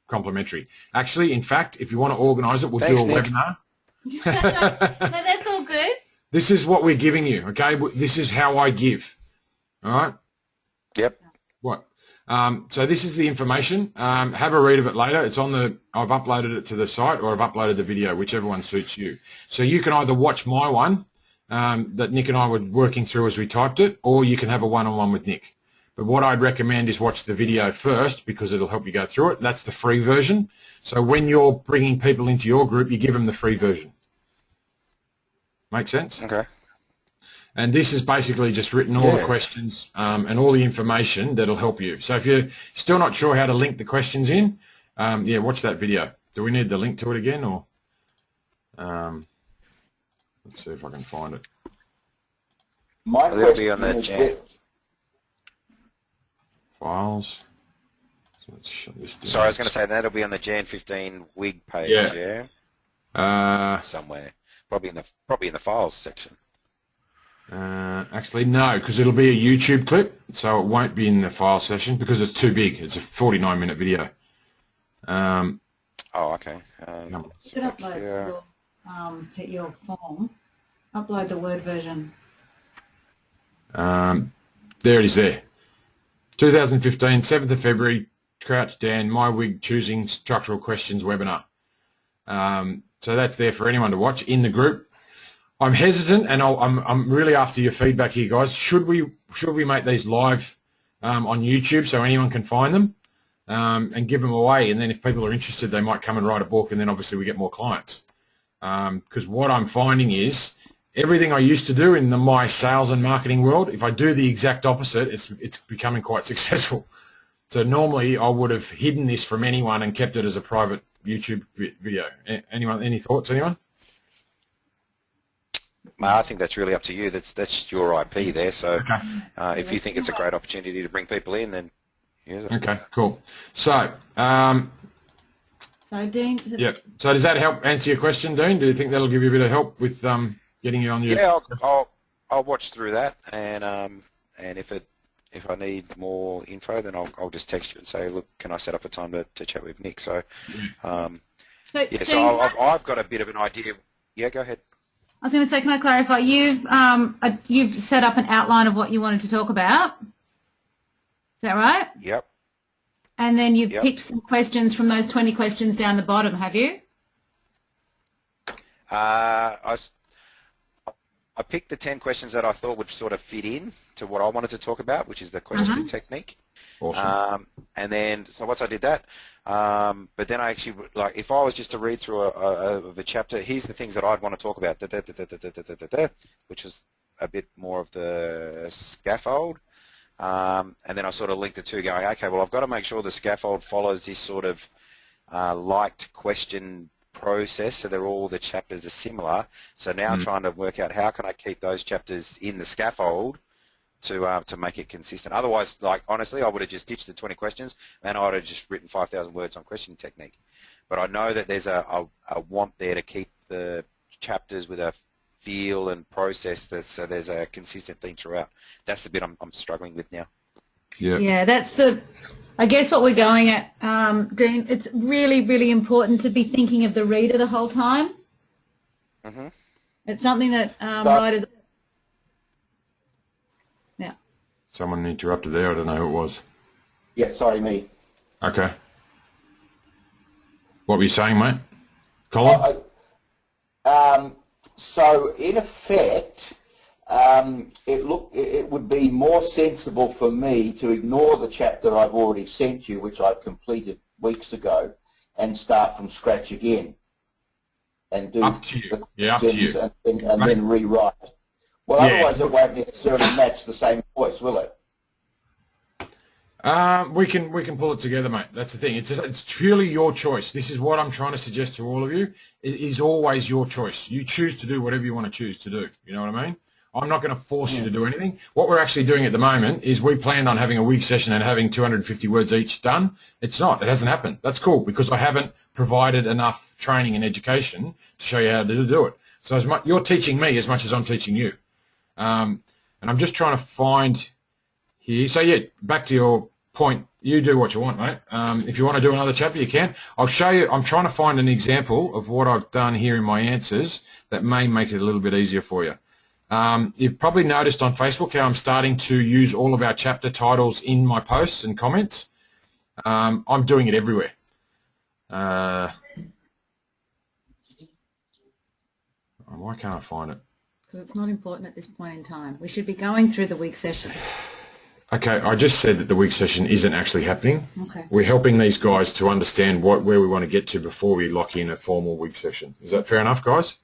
complimentary. Actually, in fact, if you want to organise it, we'll do a webinar.
No, that's all good.
This is what we're giving you, okay? This is how I give, all right?
Yep.
What? So this is the information. Have a read of it later. It's on I've uploaded it to the site, or I've uploaded the video, whichever one suits you. So you can either watch my one that Nick and I were working through as we typed it, or you can have a one-on-one with Nick. But what I'd recommend is watch the video first, because it'll help you go through it. That's the free version. So when you're bringing people into your group, you give them the free version. Make sense?
Okay.
And this is basically just written all the questions and all the information that'll help you. So if you're still not sure how to link the questions in, watch that video. Do we need the link to it again, or let's see if I can find it.
My
It'll be
question
on the
is
chat.
Files. So let's shut this down.
Sorry, I was going to say that'll be on the Jan15 WIG page, somewhere, probably in the files section.
Actually, no, because it'll be a YouTube clip, so it won't be in the file session because it's too big. It's a 49-minute video.
Oh, okay.
You could upload your form. Upload the Word version.
There it is there. 2015, 7th of February, Crouch Dan, My WIG Choosing Structural Questions webinar. So that's there for anyone to watch in the group. I'm hesitant, and I'm really after your feedback here, guys. Should we make these live on YouTube so anyone can find them and give them away? And then if people are interested, they might come and write a book, and then obviously we get more clients. Because what I'm finding is everything I used to do in my sales and marketing world, if I do the exact opposite, it's becoming quite successful. So normally I would have hidden this from anyone and kept it as a private YouTube video. Anyone? Any thoughts? Anyone?
I think that's really up to you. That's your IP there. So if you think it's a great opportunity to bring people in, then use it. Okay,
cool. So,
Dean.
Yep. So does that help answer your question, Dean? Do you think that'll give you a bit of help with getting you on your?
Yeah, I'll watch through that, and if I need more info, then I'll just text you and say, look, can I set up a time to chat with Nick? So, so I've got a bit of an idea. Yeah, go ahead.
I was going to say, can I clarify? You've set up an outline of what you wanted to talk about. Is that right?
Yep.
And then you've picked some questions from those 20 questions down the bottom, have you?
I picked the 10 questions that I thought would sort of fit in to what I wanted to talk about, which is the question technique.
Awesome.
And then, so once I did that, but then I actually, like, if I was just to read through a chapter, here's the things that I'd want to talk about, which is a bit more of the scaffold. And then I sort of linked the two going, okay, well, I've got to make sure the scaffold follows this sort of liked question process, so all the chapters are similar. So now I'm trying to work out how can I keep those chapters in the scaffold to make it consistent. Otherwise, like, honestly, I would have just ditched the 20 questions and I would have just written 5,000 words on question technique. But I know that there's a want there to keep the chapters with a feel and process that so there's a consistent thing throughout. That's the bit I'm struggling with now.
Yeah.
Yeah, that's the, I guess what we're going at, Dean, it's really, really important to be thinking of the reader the whole time.
Mm-hmm.
It's something that writers... Yeah.
Someone interrupted there. I don't know who it was.
Yeah, sorry, me.
Okay. What were you saying, mate? Colin?
So in effect, it would be more sensible for me to ignore the chapter I've already sent you, which I've completed weeks ago, and start from scratch again, and do
Up to you.
the
Yeah, up to
questions
you.
and then rewrite. Well,
Yeah.
otherwise it won't necessarily match the same voice, will it?
We can pull it together, mate. That's the thing. It's purely your choice. This is what I'm trying to suggest to all of you. It is always your choice. You choose to do whatever you want to choose to do. You know what I mean? I'm not going to force you to do anything. What we're actually doing at the moment is we planned on having a WIG session and having 250 words each done. It's not. It hasn't happened. That's cool because I haven't provided enough training and education to show you how to do it. So as much, you're teaching me as much as I'm teaching you. And I'm just trying to find here. So yeah, back to your point, you do what you want, mate. If you want to do another chapter, you can. I'll show you. I'm trying to find an example of what I've done here in my answers that may make it a little bit easier for you. You've probably noticed on Facebook how I'm starting to use all of our chapter titles in my posts and comments. I'm doing it everywhere. Why can't I find it?
Because it's not important at this point in time. We should be going through the WIG session.
Okay, I just said that the WIG session isn't actually happening.
Okay.
We're helping these guys to understand where we want to get to before we lock in a formal WIG session. Is that fair enough, guys?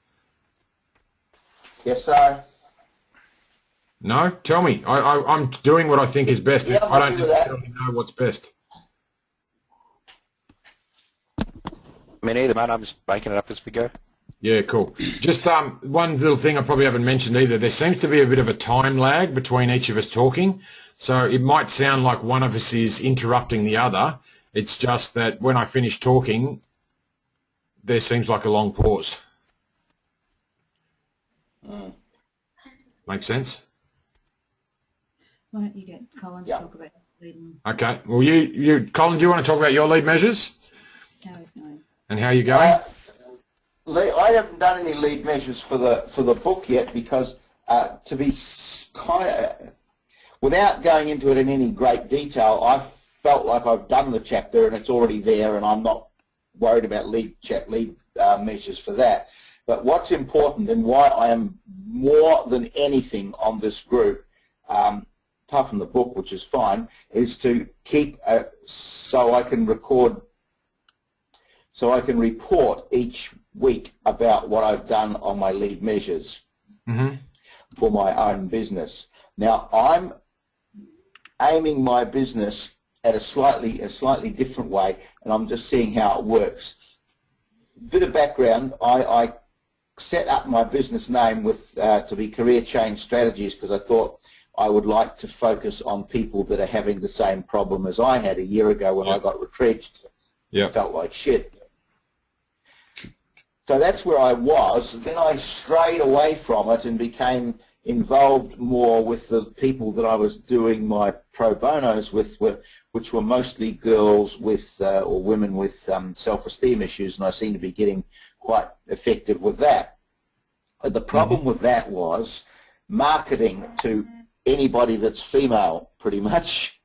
Yes, sir.
No? Tell me. I'm doing what I think is best.
Yeah,
I don't
happy with that.
necessarily know what's best.
Me neither, mate. I'm just making it up as we go.
Yeah, cool. Just one little thing I probably haven't mentioned either. There seems to be a bit of a time lag between each of us talking. So it might sound like one of us is interrupting the other. It's just that when I finish talking, there seems like a long pause. Make sense?
Why don't you get Colin to talk about leading,
Okay. Well, Colin, do you want to talk about your lead measures
how he's going?
and how you're going?
I haven't done any lead measures for the book yet because to be kind of, without going into it in any great detail, I felt like I've done the chapter and it's already there, and I'm not worried about lead measures for that. But what's important and why I am more than anything on this group, apart from the book, which is fine, is to keep so I can report each week about what I've done on my lead measures for my own business. Now I'm aiming my business at a slightly different way, and I'm just seeing how it works. Bit of background: I set up my business name with to be Career Change Strategies because I thought I would like to focus on people that are having the same problem as I had a year ago when I got retrenched. Felt like shit. So that's where I was. Then I strayed away from it and became involved more with the people that I was doing my pro bonos with, which were mostly girls with or women with self-esteem issues, and I seemed to be getting quite effective with that. But the problem with that was marketing to anybody that's female, pretty much,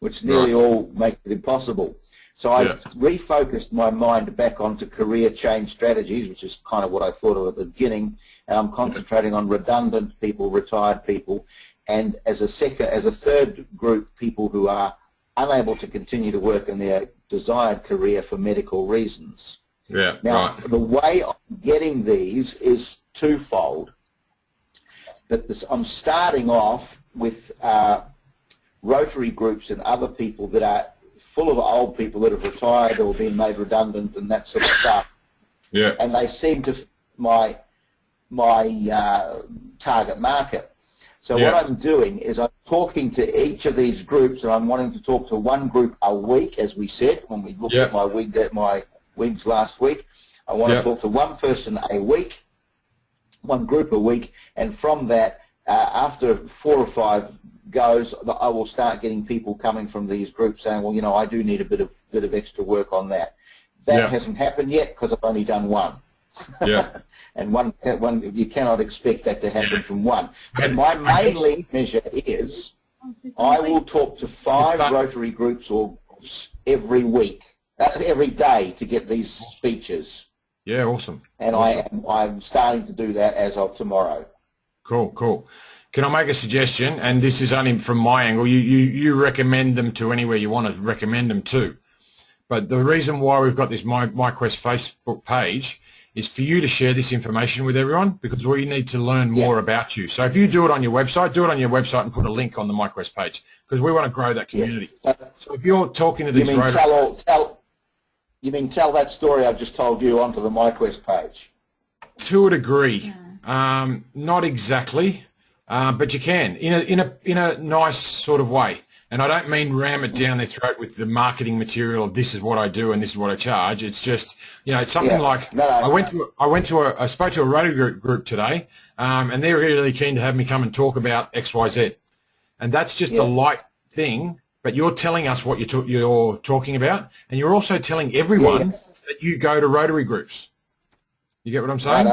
which nearly all make it impossible. So I refocused my mind back onto career change strategies, which is kind of what I thought of at the beginning, and I'm concentrating on redundant people, retired people, and as a third group, people who are unable to continue to work in their desired career for medical reasons. Now, the way of getting these is twofold, but I'm starting off with Rotary groups and other people that are full of old people that have retired or been made redundant and that sort of stuff. And they seem to fit my target market. So what I'm doing is I'm talking to each of these groups, and I'm wanting to talk to one group a week, as we said when we looked at my WIGs last week. I want to talk to one person a week. one group a week, and from that, after 4 or 5 goes, I will start getting people coming from these groups saying, well, you know, I do need a bit of extra work on that. That hasn't happened yet because I've only done one.
Yeah.
And one you cannot expect that to happen from one. But my main lead measure is I will talk to 5 Rotary groups or groups every week, every day to get these speeches.
Yeah, awesome.
And
awesome.
I'm starting to do that as of tomorrow.
Cool, cool. Can I make a suggestion? And this is only from my angle. You recommend them to anywhere you want to recommend them to. But the reason why we've got this MyQuest Facebook page is for you to share this information with everyone, because we need to learn more about you. So if you do it on your website, do it on your website and put a link on the MyQuest page, because we want to grow that community. So if you're talking to these
you mean tell that story I've just told you onto the MyQuest page?
To a degree, not exactly, but you can in a nice sort of way. And I don't mean ram it down their throat with the marketing material of this is what I do and this is what I charge. It's just, you know, it's something like I spoke to a Rotary group today, and they're really keen to have me come and talk about XYZ, and that's just a light thing. But you're telling us what you're talking about, and you're also telling everyone that you go to Rotary groups. You get what I'm saying?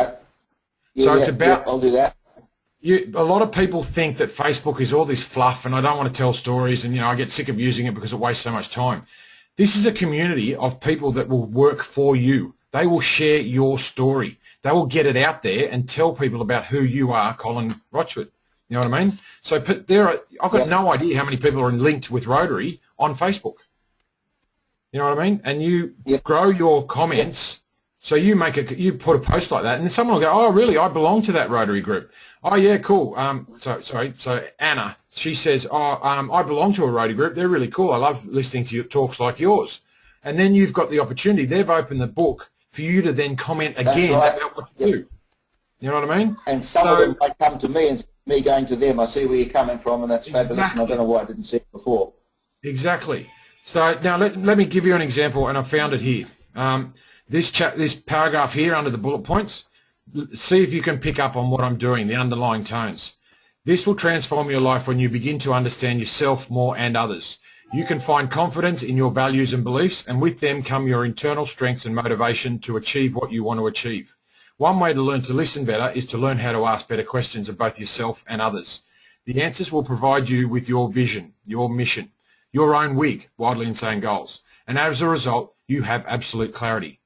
So it's about.
I'll do that.
A lot of people think that Facebook is all this fluff and I don't want to tell stories and, you know, I get sick of using it because it wastes so much time. This is a community of people that will work for you. They will share your story. They will get it out there and tell people about who you are, Colin Rochford. You know what I mean? So I've got no idea how many people are linked with Rotary on Facebook. You know what I mean? And you grow your comments. So you put a post like that, and then someone will go, "Oh, really? I belong to that Rotary group." Oh, yeah, cool. So Anna, she says, "Oh, I belong to a Rotary group. They're really cool. I love listening to your talks like yours." And then you've got the opportunity. They've opened the book for you to then comment again about what you do. You know what I mean?
And some of them might come to me and me going to them. I see where you're coming from, and that's fabulous. And I don't know why I didn't see it before.
Exactly. So now let me give you an example, and I found it here. This paragraph here under the bullet points, see if you can pick up on what I'm doing, the underlying tones. This will transform your life when you begin to understand yourself more and others. You can find confidence in your values and beliefs, and with them come your internal strengths and motivation to achieve what you want to achieve. One way to learn to listen better is to learn how to ask better questions of both yourself and others. The answers will provide you with your vision, your mission, your own WIG, widely insane goals, and as a result, you have absolute clarity.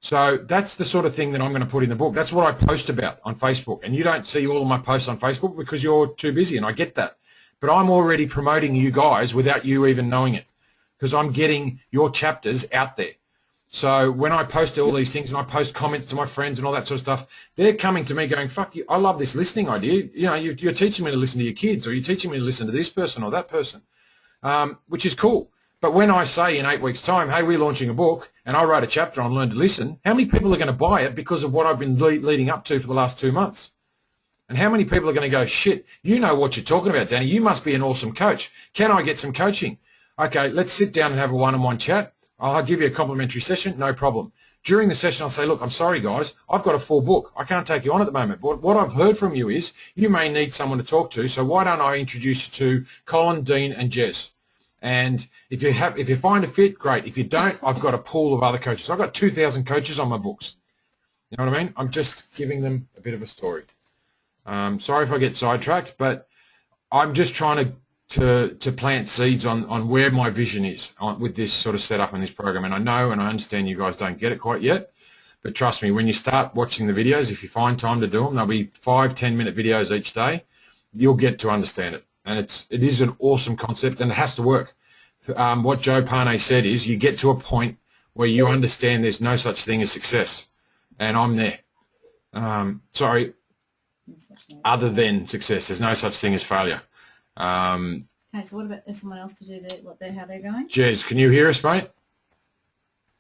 So that's the sort of thing that I'm going to put in the book. That's what I post about on Facebook. And you don't see all of my posts on Facebook because you're too busy, and I get that. But I'm already promoting you guys without you even knowing it, because I'm getting your chapters out there. So when I post all these things and I post comments to my friends and all that sort of stuff, they're coming to me going, "Fuck you, I love this listening idea. You know, you're teaching me to listen to your kids, or you're teaching me to listen to this person or that person," which is cool. But when I say in 8 weeks' time, "Hey, we're launching a book," and I write a chapter on Learn to Listen, how many people are going to buy it because of what I've been leading up to for the last 2 months? And how many people are going to go, "Shit, you know what you're talking about, Danny. You must be an awesome coach. Can I get some coaching?" Okay, let's sit down and have a one-on-one chat. I'll give you a complimentary session, no problem. During the session, I'll say, "Look, I'm sorry, guys. I've got a full book. I can't take you on at the moment. But what I've heard from you is you may need someone to talk to, so why don't I introduce you to Colin, Dean, and Jez? And if you find a fit, great. If you don't, I've got a pool of other coaches. I've got 2,000 coaches on my books." You know what I mean? I'm just giving them a bit of a story. Sorry if I get sidetracked, but I'm just trying to plant seeds on where my vision is with this sort of setup in this program. And I know and I understand you guys don't get it quite yet, but trust me, when you start watching the videos, if you find time to do them, there'll be 5-10-minute videos each day. You'll get to understand it. And it is an awesome concept, and it has to work. What Joe Pane said is you get to a point where you understand there's no such thing as success, and I'm there. Other than success, there's no such thing as failure.
Okay, so what about someone else to do how they're going?
Jez, can you hear us, mate?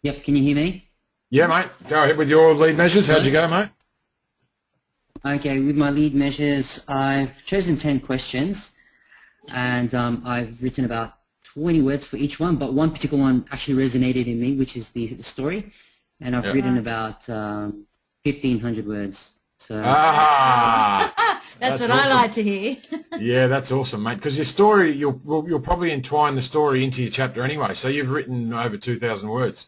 Yep, can you hear me?
Yeah, mate. Go ahead with your lead measures. How'd you go, mate?
Okay, with my lead measures, I've chosen 10 questions, and I've written about 20 words for each one, but one particular one actually resonated in me, which is the story, and I've written about 1,500 words. So
That's what
awesome.
I like to hear.
Yeah, that's awesome, mate. Because your story, you'll probably entwine the story into your chapter anyway. So you've written over 2,000 words.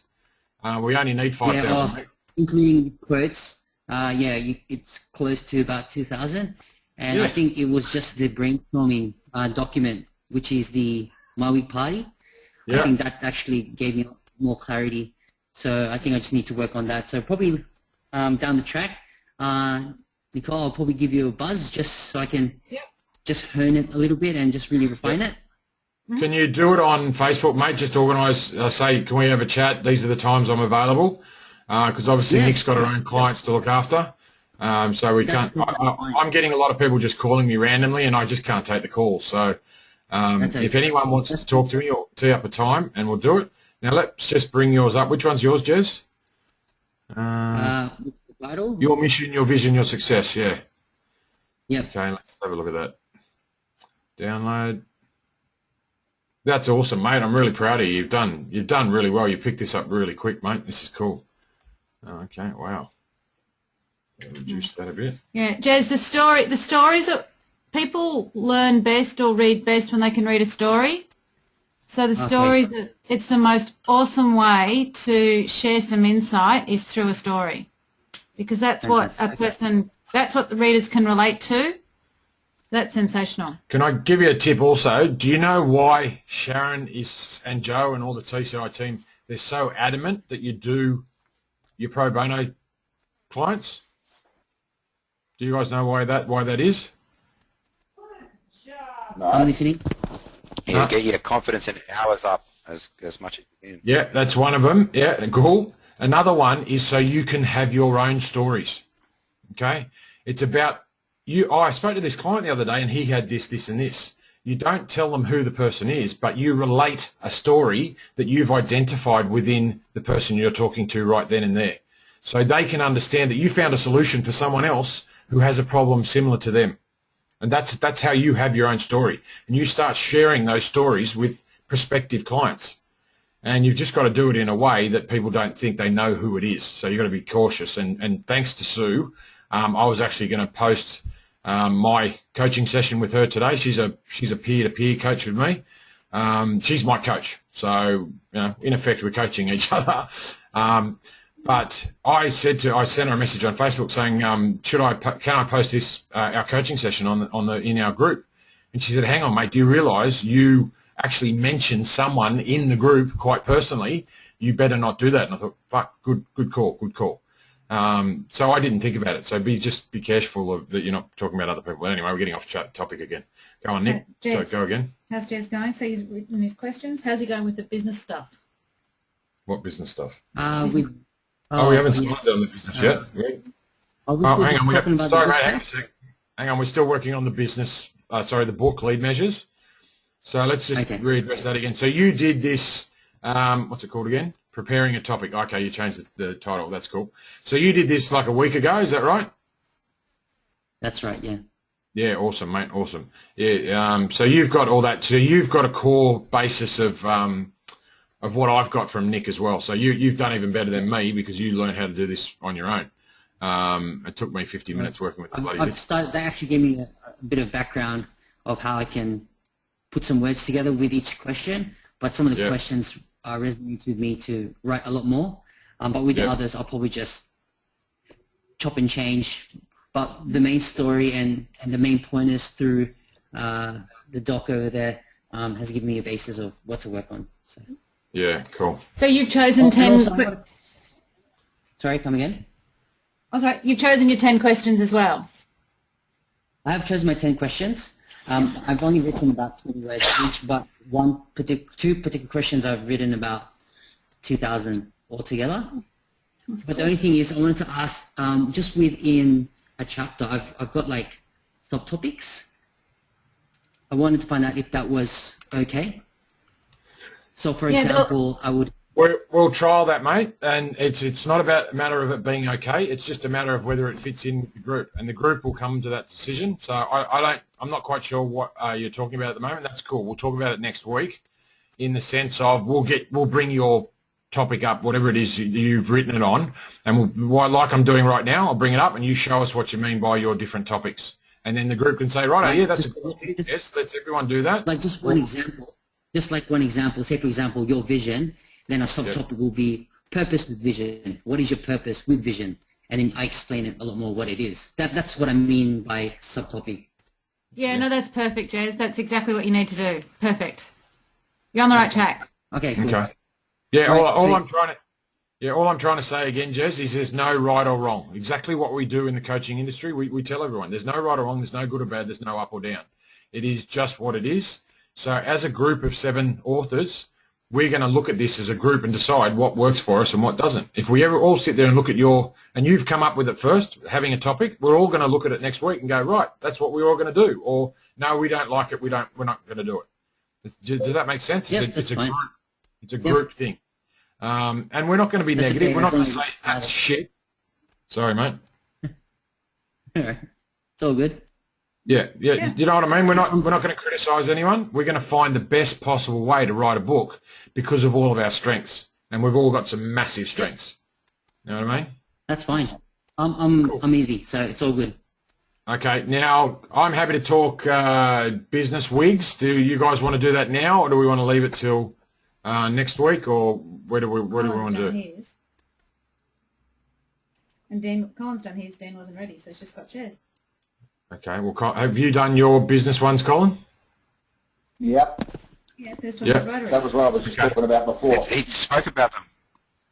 We only need 5,000.
yeah, including quotes. It's close to about 2,000. And
Yeah.
I think it was just the brainstorming document, which is the My Week Party. I
Yeah.
think that actually gave me more clarity. So I think I just need to work on that. So probably down the track, Nicole, I'll probably give you a buzz just so I can just hone it a little bit and just really refine it.
Can you do it on Facebook, mate? Just organise, say, can we have a chat? These are the times I'm available. Because obviously
Yeah.
Nick's got her own clients to look after. So we
That's
can't,
perfectly fine.
I'm getting a lot of people just calling me randomly and I just can't take the call. So
okay.
if anyone wants to talk to me, or tee up a time and we'll do it. Now let's just bring yours up. Which one's yours, Jez?
Vital?
Your mission, your vision, your success. Yeah.
Yep.
Okay, let's have a look at that. Download. That's awesome, mate. I'm really proud of you. You've done really well. You picked this up really quick, mate. This is cool. Okay, wow. Reduce that a bit.
Yeah, Jez, the stories are, people learn best or read best when they can read a story. So the stories, it's the most awesome way to share some insight is through a story, because that's what a person, that's what the readers can relate to. That's sensational.
Can I give you a tip also? Do you know why Sharon and Joe and all the TCI team, they're so adamant that you do your pro bono clients? Do you guys know why that is?
I'm listening.
Yeah, get your confidence in hours up as much as you can.
Yeah, that's one of them. Yeah, cool. Another one is so you can have your own stories. Okay? It's about you. I spoke to this client the other day and he had this, this and this. You don't tell them who the person is, but you relate a story that you've identified within the person you're talking to right then and there. So they can understand that you found a solution for someone else who has a problem similar to them. And that's how you have your own story. And you start sharing those stories with prospective clients. And you've just got to do it in a way that people don't think they know who it is. So you've got to be cautious. And thanks to Sue, I was actually going to post my coaching session with her today. She's a peer-to-peer coach with me. She's my coach. So, in effect, we're coaching each other. But I sent her a message on Facebook saying, can I post this our coaching session in our group? And she said, hang on, mate, do you realise you actually mentioned someone in the group quite personally? You better not do that. And I thought, fuck, good call. So I didn't think about it. So just be careful that you're not talking about other people. Anyway, we're getting off topic again. Go on, Nick. So go again.
How's Jez going? So he's written his questions. How's he going with the business stuff?
What business stuff?
We haven't
started on the business yet.
Hang on.
Sorry, mate, hang on a sec. Hang on, we're still working on the business, the book lead measures. So let's just readdress that again. So you did this, what's it called again? Preparing a topic. Okay, you changed the title. That's cool. So you did this like a week ago, is that right?
That's right, yeah.
Yeah, awesome, mate, awesome. Yeah, so you've got all that. So you've got a core basis of what I've got from Nick as well. So you've done even better than me because you learned how to do this on your own. It took me 50 minutes working with the bloody
They actually gave me a bit of background of how I can put some words together with each question, but some of the questions resonate with me to write a lot more. But with the others, I'll probably just chop and change. But the main story and the main pointers through the doc over there has given me a basis of what to work on. So.
Yeah, cool.
So you've chosen 10...
Sorry, come again?
Oh, sorry. You've chosen your 10 questions as well.
I have chosen my 10 questions. I've only written about 20 words each, but two particular questions I've written about 2,000 altogether. But the only thing is I wanted to ask, just within a chapter, I've got like subtopics. I wanted to find out if that was okay. So, for example, I would...
We'll trial that, mate, and it's not about a matter of it being okay. It's just a matter of whether it fits in with the group, and the group will come to that decision. So I'm not quite sure what you're talking about at the moment. That's cool. We'll talk about it next week, in the sense of we'll bring your topic up, whatever it is you've written it on, and like I'm doing right now, I'll bring it up and you show us what you mean by your different topics. And then the group can say, right, yeah, that's a good idea. Yes, let's everyone do that.
Like just one example, say for example, your vision, then a subtopic will be purpose with vision. What is your purpose with vision? And then I explain it a lot more what it is. That's what I mean by subtopic.
Yeah, no, that's perfect, Jez. That's exactly what you need to do. Perfect. You're on the right track.
Okay, cool.
Okay. Yeah,
Right,
all I'm trying to say again, Jez, is there's no right or wrong. Exactly what we do in the coaching industry, we tell everyone there's no right or wrong, there's no good or bad, there's no up or down. It is just what it is. So as a group of 7 authors, we're going to look at this as a group and decide what works for us and what doesn't. If we ever all sit there and look at and you've come up with it first, having a topic, we're all going to look at it next week and go, right, that's what we're all going to do. Or, no, we don't like it, we're not going to do it. Does that make sense?
Yep,
it's a group thing. And we're not going to be negative.
Okay,
we're not going to say that's shit. Sorry, mate.
It's all good.
Yeah. You know what I mean? We're not going to criticise anyone. We're going to find the best possible way to write a book because of all of our strengths, and we've all got some massive strengths. You know what I mean?
That's fine. I'm easy, so it's all good.
Okay. Now I'm happy to talk business wigs. Do you guys want to do that now, or do we want to leave it till next week, or what do we want to do?
His. And Colin's done his. Dan wasn't ready, so it's just got chairs.
Okay. Well, have you done your business ones, Colin?
Yep.
Yeah, first one got Rotary.
That was what I was just talking about before.
He spoke about them.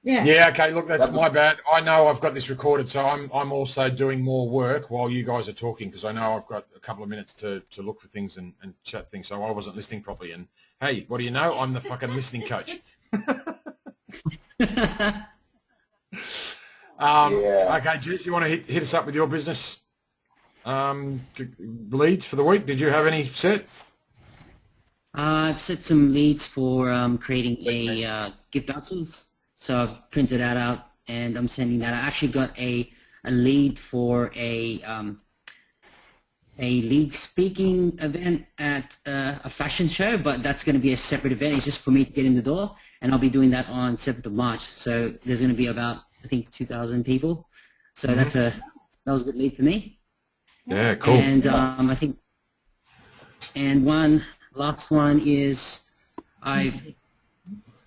Yeah.
Yeah, okay, look, that's my bad. I know I've got this recorded, so I'm also doing more work while you guys are talking because I know I've got a couple of minutes to look for things and chat things, so I wasn't listening properly. And, hey, what do you know? I'm the fucking listening coach.
Yeah.
Okay, Jess, you want to hit us up with your business leads for the week? Did you have any set?
I've set some leads for creating a gift vouchers. So I've printed that out and I'm sending that. I actually got a lead for a lead speaking event at a fashion show, but that's going to be a separate event. It's just for me to get in the door, and I'll be doing that on 7th of March. So there's going to be about, I think, 2,000 people. So that was a good lead for me.
Yeah, cool.
And I think, and last one is I've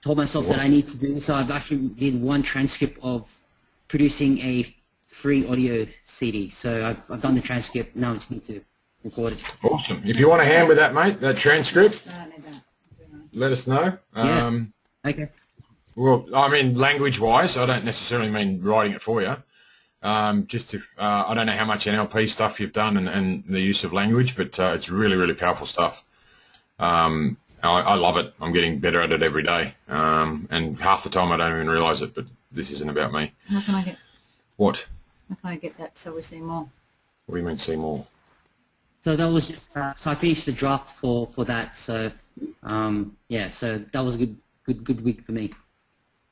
told myself that I need to do, so I've actually did one transcript of producing a free audio CD. So I've done the transcript, now I just need to record it.
Awesome. If you want a hand with that, mate, that transcript,
I don't need that.
let us know.
Yeah. Okay.
Well, I mean, language-wise, I don't necessarily mean writing it for you. Just if I don't know how much NLP stuff you've done and the use of language, but it's really, really powerful stuff. I love it. I'm getting better at it every day. And half the time I don't even realise it, but this isn't about me.
How can I get?
What?
How can I get that so we see more?
What do you mean see more?
So that was just, so I finished the draft for that. So, yeah, so that was a good week for me.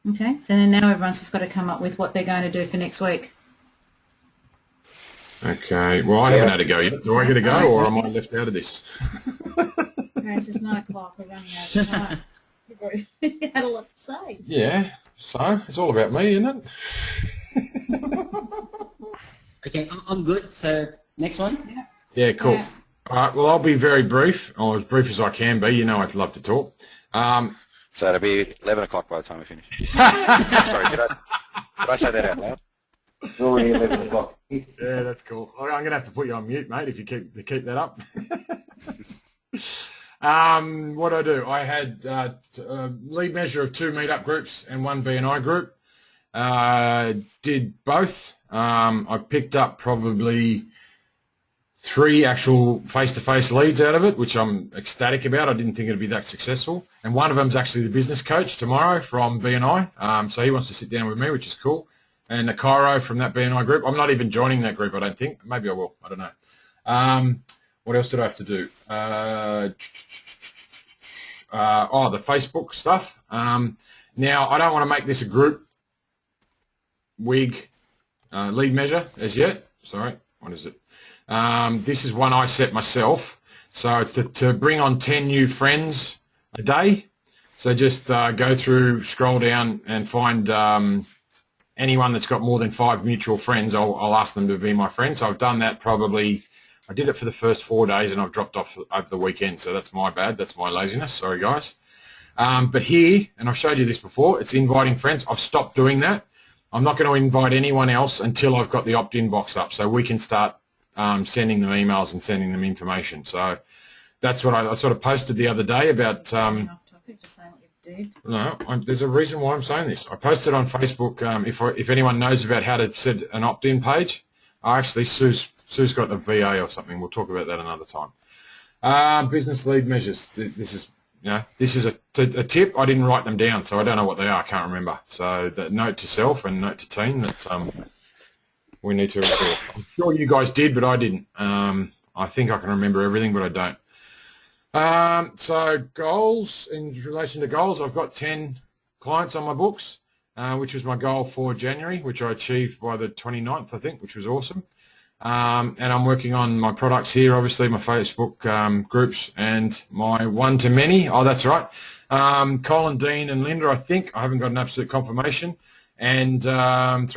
Okay, so then now everyone's just got to come up with what they're going to do for next week.
Okay, well, I haven't had a go yet. Do I get a go, or am I left out of this?
Okay, it's just 9 o'clock. We're running out of time. You had a lot to say.
Yeah, so it's all about me, isn't it?
Okay, I'm good. So next one?
Yeah, cool.
Yeah.
All right, well, I'll be very brief, or as brief as I can be. You know I love to talk.
So it'll be 11 o'clock by the time we finish. Sorry, did I say that out loud?
It's already 11 o'clock.
Yeah, that's cool. I'm going to have to put you on mute, mate, if you keep that up. What do I do? I had lead measure of 2 meetup groups and 1 BNI group. Did both. I picked up probably 3 actual face-to-face leads out of it, which I'm ecstatic about. I didn't think it'd be that successful. And one of them's actually the business coach tomorrow from BNI. So he wants to sit down with me, which is cool. And the Cairo from that BNI group. I'm not even joining that group, I don't think. Maybe I will. I don't know. What else did I have to do? The Facebook stuff. Now, I don't want to make this a group WIG lead measure as yet. Sorry, what is it? This is one I set myself. So it's to bring on 10 new friends a day. So just go through, scroll down, and find anyone that's got more than 5 mutual friends. I'll ask them to be my friend. So I've done that probably. I did it for the first 4 days, and I've dropped off over the weekend. So that's my bad. That's my laziness. Sorry, guys. But here, and I've showed you this before, it's inviting friends. I've stopped doing that. I'm not going to invite anyone else until I've got the opt-in box up, so we can start sending them emails and sending them information. So that's what I sort of posted the other day about. There's a reason why I'm saying this. I posted on Facebook. If anyone knows about how to set an opt-in page, actually Sue's got a VA or something. We'll talk about that another time. Business lead measures. This is a tip. I didn't write them down, so I don't know what they are. I can't remember. So the note to self and note to team that we need to record. I'm sure you guys did, but I didn't. I think I can remember everything, but I don't. So goals, in relation to goals, I've got 10 clients on my books, which was my goal for January, which I achieved by the 29th, I think, which was awesome. And I'm working on my products here, obviously my Facebook groups and my one-to-many. Oh, that's right. Colin, Dean and Linda, I think. I haven't got an absolute confirmation. And 3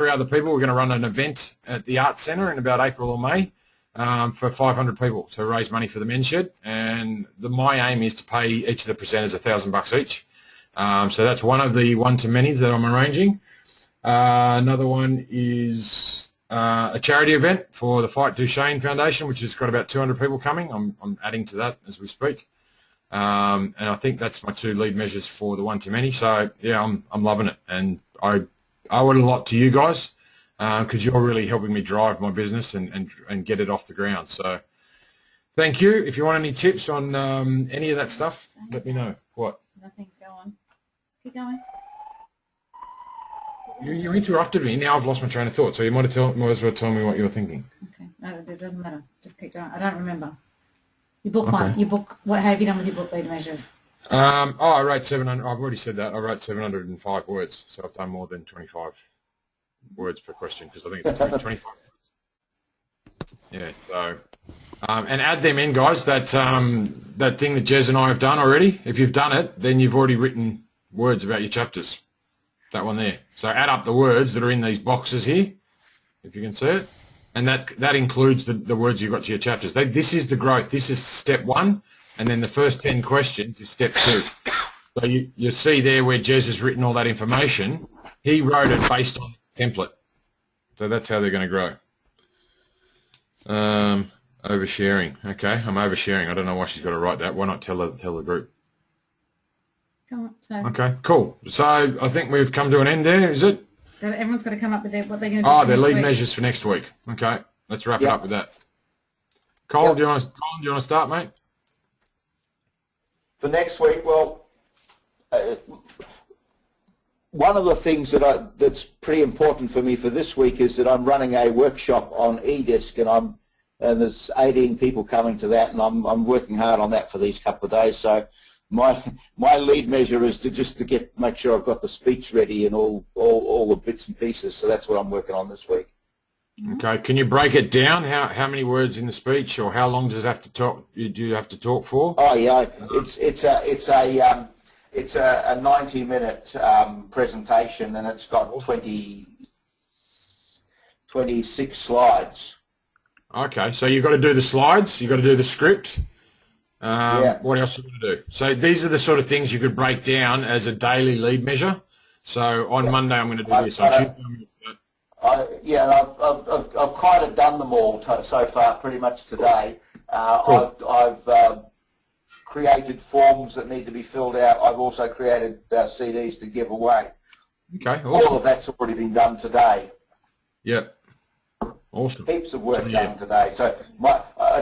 other people. We're going to run an event at the Arts Centre in about April or May for 500 people to raise money for the Men's Shed. And my aim is to pay each of the presenters $1,000 each. So that's one of the one-to-manys that I'm arranging. Another one is a charity event for the Fight Duchesne Foundation, which has got about 200 people coming. I'm adding to that as we speak. And I think that's my 2 lead measures for the one-to-many. So, yeah, I'm loving it. And I owe it a lot to you guys because you're really helping me drive my business and get it off the ground. So thank you. If you want any tips on any of that stuff, let me know. What?
Nothing. Go on. Keep going.
You interrupted me. Now I've lost my train of thought. So you might as well tell me what you were thinking.
Okay. No, it doesn't matter. Just keep going. I don't remember. Your book one. Your book. What have you done with your book lead measures?
I wrote 700. I've already said that. I wrote 705 words. So I've done more than 25 words per question because I think it's 25. Yeah. So and add them in, guys. That that thing that Jez and I have done already. If you've done it, then you've already written words about your chapters. That one there. So add up the words that are in these boxes here, if you can see it, and that includes the words you've got to your chapters. This is the growth. This is step 1, and then the first 10 questions is step 2. So you see there where Jez has written all that information. He wrote it based on the template. So that's how they're going to grow. Oversharing. Okay, I'm oversharing. I don't know why she's got to write that. Why not tell the group? Okay, cool. So I think we've come to an end there, is it?
Everyone's got to come up with what they're going to do.
Oh, their lead measures for next week. Okay, let's wrap it up with that. Cole, do you want to start, mate?
For next week, well, one of the things that's pretty important for me for this week is that I'm running a workshop on eDisk, and there's 18 people coming to that, and I'm working hard on that for these couple of days. So my lead measure is to make sure I've got the speech ready and all the bits and pieces. So that's what I'm working on this week.
Okay. Can you break it down? How many words in the speech, or how long does it have to talk? Do you have to talk for?
Oh yeah, it's a 90-minute presentation, and it's got 26 slides.
Okay. So you've got to do the slides. You've got to do the script. What else are you going to do? So these are the sort of things you could break down as a daily lead measure. So on Monday I'm going to do this. I've kind of done them all so far, pretty much today.
Cool. I've created forms that need to be filled out. I've also created CDs to give away.
Okay, awesome.
All of that's already been done today.
Yep. Awesome.
Heaps of work done today. So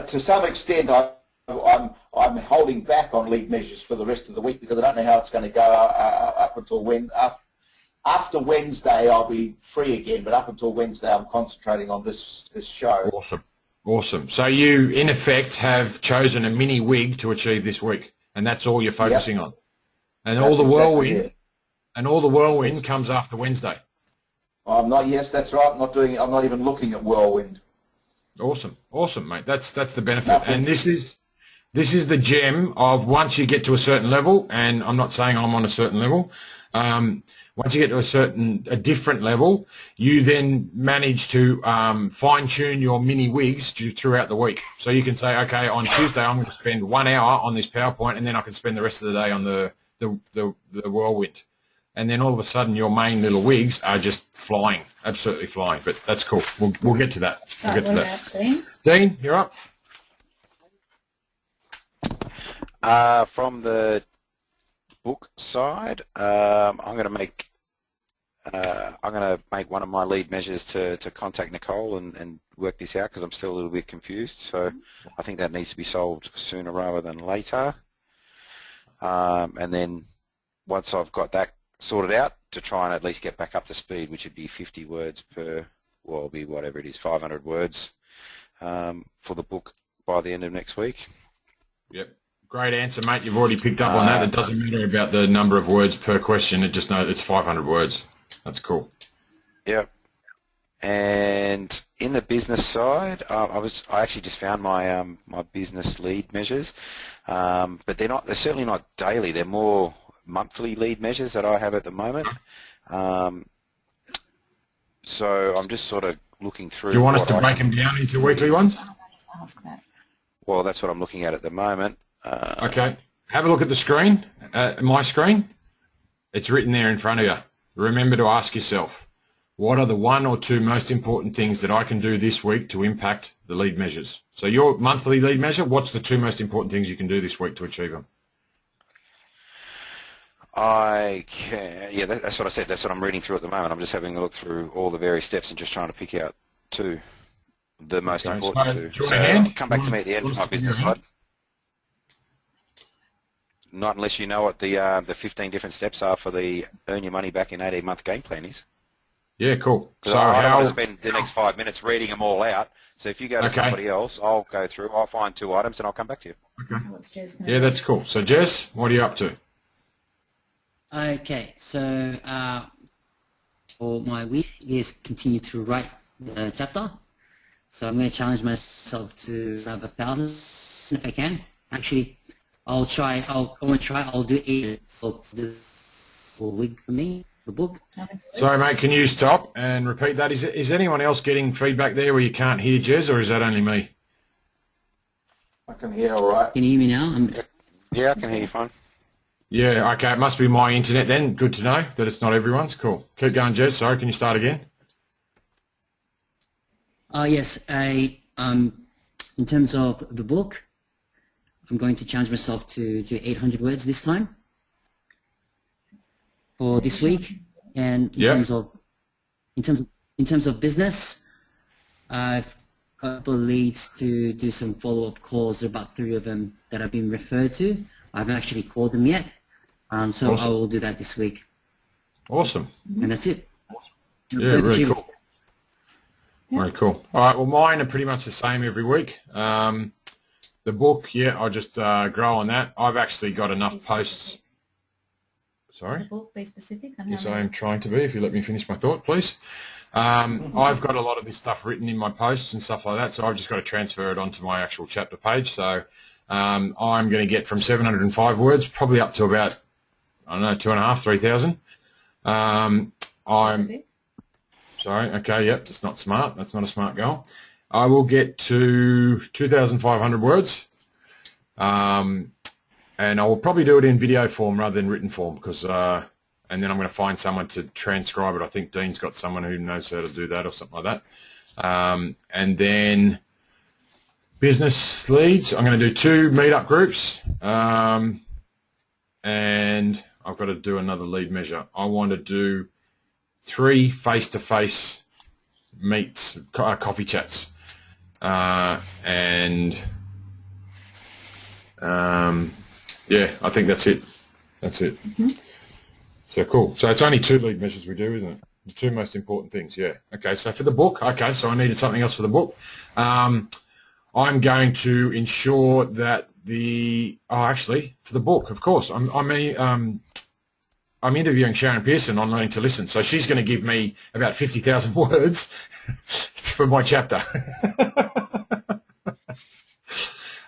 to some extent, I'm holding back on lead measures for the rest of the week because I don't know how it's going to go up until when. After Wednesday, I'll be free again, but up until Wednesday, I'm concentrating on this show.
Awesome. So you, in effect, have chosen a mini WIG to achieve this week, and that's all you're focusing on. And all the whirlwind, comes after Wednesday.
I'm not. Yes, that's right. I'm not even looking at whirlwind.
Awesome, mate. That's the benefit.
Nothing.
And this This is the gem of once you get to a certain level, and I'm not saying I'm on a certain level. Once you get to a different level, you then manage to fine-tune your mini wigs throughout the week. So you can say, okay, on Tuesday I'm going to spend 1 hour on this PowerPoint, and then I can spend the rest of the day on the whirlwind. And then all of a sudden your main little wigs are just flying, absolutely flying. But that's cool. We'll get to that. We'll get to that. Dean, you're up.
From the book side, I'm going to make one of my lead measures to contact Nicole and work this out because I'm still a little bit confused. So I think that needs to be solved sooner rather than later. And then once I've got that sorted out, to try and at least get back up to speed, which would be 50 words per, well, it'll be whatever it is, 500 words for the book by the end of next week.
Yep. Great answer, mate. You've already picked up on that. It doesn't matter about the number of words per question. It just knows it's 500 words. That's cool.
Yep. And in the business side, I actually just found my my business lead measures, but they're certainly not daily. They're more monthly lead measures that I have at the moment. So I'm just sort of looking through.
Do you want us to break them down into weekly ones?
Well, that's what I'm looking at the moment.
Okay. Have a look at the screen, my screen. It's written there in front of you. Remember to ask yourself, what are the 1 or 2 most important things that I can do this week to impact the lead measures? So your monthly lead measure, what's the 2 most important things you can do this week to achieve them?
Yeah, that's what I said. That's what I'm reading through at the moment. I'm just having a look through all the various steps and just trying to pick out 2, the most important 2. So come back to me at the end of my business side. Not unless you know what the 15 different steps are for the earn your money back in 18-month game plan is.
Yeah, cool.
So I don't want to spend the next 5 minutes reading them all out. So if you go to somebody else, I'll go through, I'll find 2 items and I'll come back to you.
Okay. Yeah, that's cool. So Jess, what are you up to?
Okay, so for my week is continue to write the chapter. So I'm going to challenge myself to have 1,000 if I can. Actually, I'll try. I'll do 8. So this whole week for me, the book.
Sorry, mate. Can you stop and repeat that? Is anyone else getting feedback there where you can't hear Jez, or is that only me?
I can hear all right.
Can you hear me now?
Yeah, I can hear you fine.
Yeah. Okay. It must be my internet then. Good to know that it's not everyone's. Cool. Keep going, Jez. Sorry. Can you start again?
Yes. In terms of the book, I'm going to challenge myself to 800 words this time for this week. And in terms of business, I've got a couple of leads to do some follow-up calls. There are about 3 of them that I've been referred to. I haven't actually called them yet, so awesome. I will do that this week.
Awesome.
And that's it.
Yeah, really cool. Very cool. All right. Well, mine are pretty much the same every week. The book, yeah, I'll just grow on that. I've actually got enough posts. Sorry?
The book, be specific.
Yes, I am trying to be, if you let me finish my thought, please. I've got a lot of this stuff written in my posts and stuff like that, so I've just got to transfer it onto my actual chapter page. So I'm going to get from 705 words probably up to about, I don't know, 2,500, 3,000. Sorry, okay, yep, that's not smart. That's not a smart goal. I will get to 2,500 words, and I will probably do it in video form rather than written form because, and then I'm going to find someone to transcribe it. I think Dean's got someone who knows how to do that or something like that. And then business leads, I'm going to do 2 meetup groups, and I've got to do another lead measure. I want to do 3 face-to-face meets, coffee chats. Yeah, I think that's it. That's it. Mm-hmm. So cool. So it's only 2 lead measures we do, isn't it? The 2 most important things, yeah. Okay, so for the book, okay, so I needed something else for the book. I'm going to ensure that actually, for the book, of course, I'm interviewing Sharon Pearson on Learning to Listen, so she's going to give me about 50,000 words for my chapter.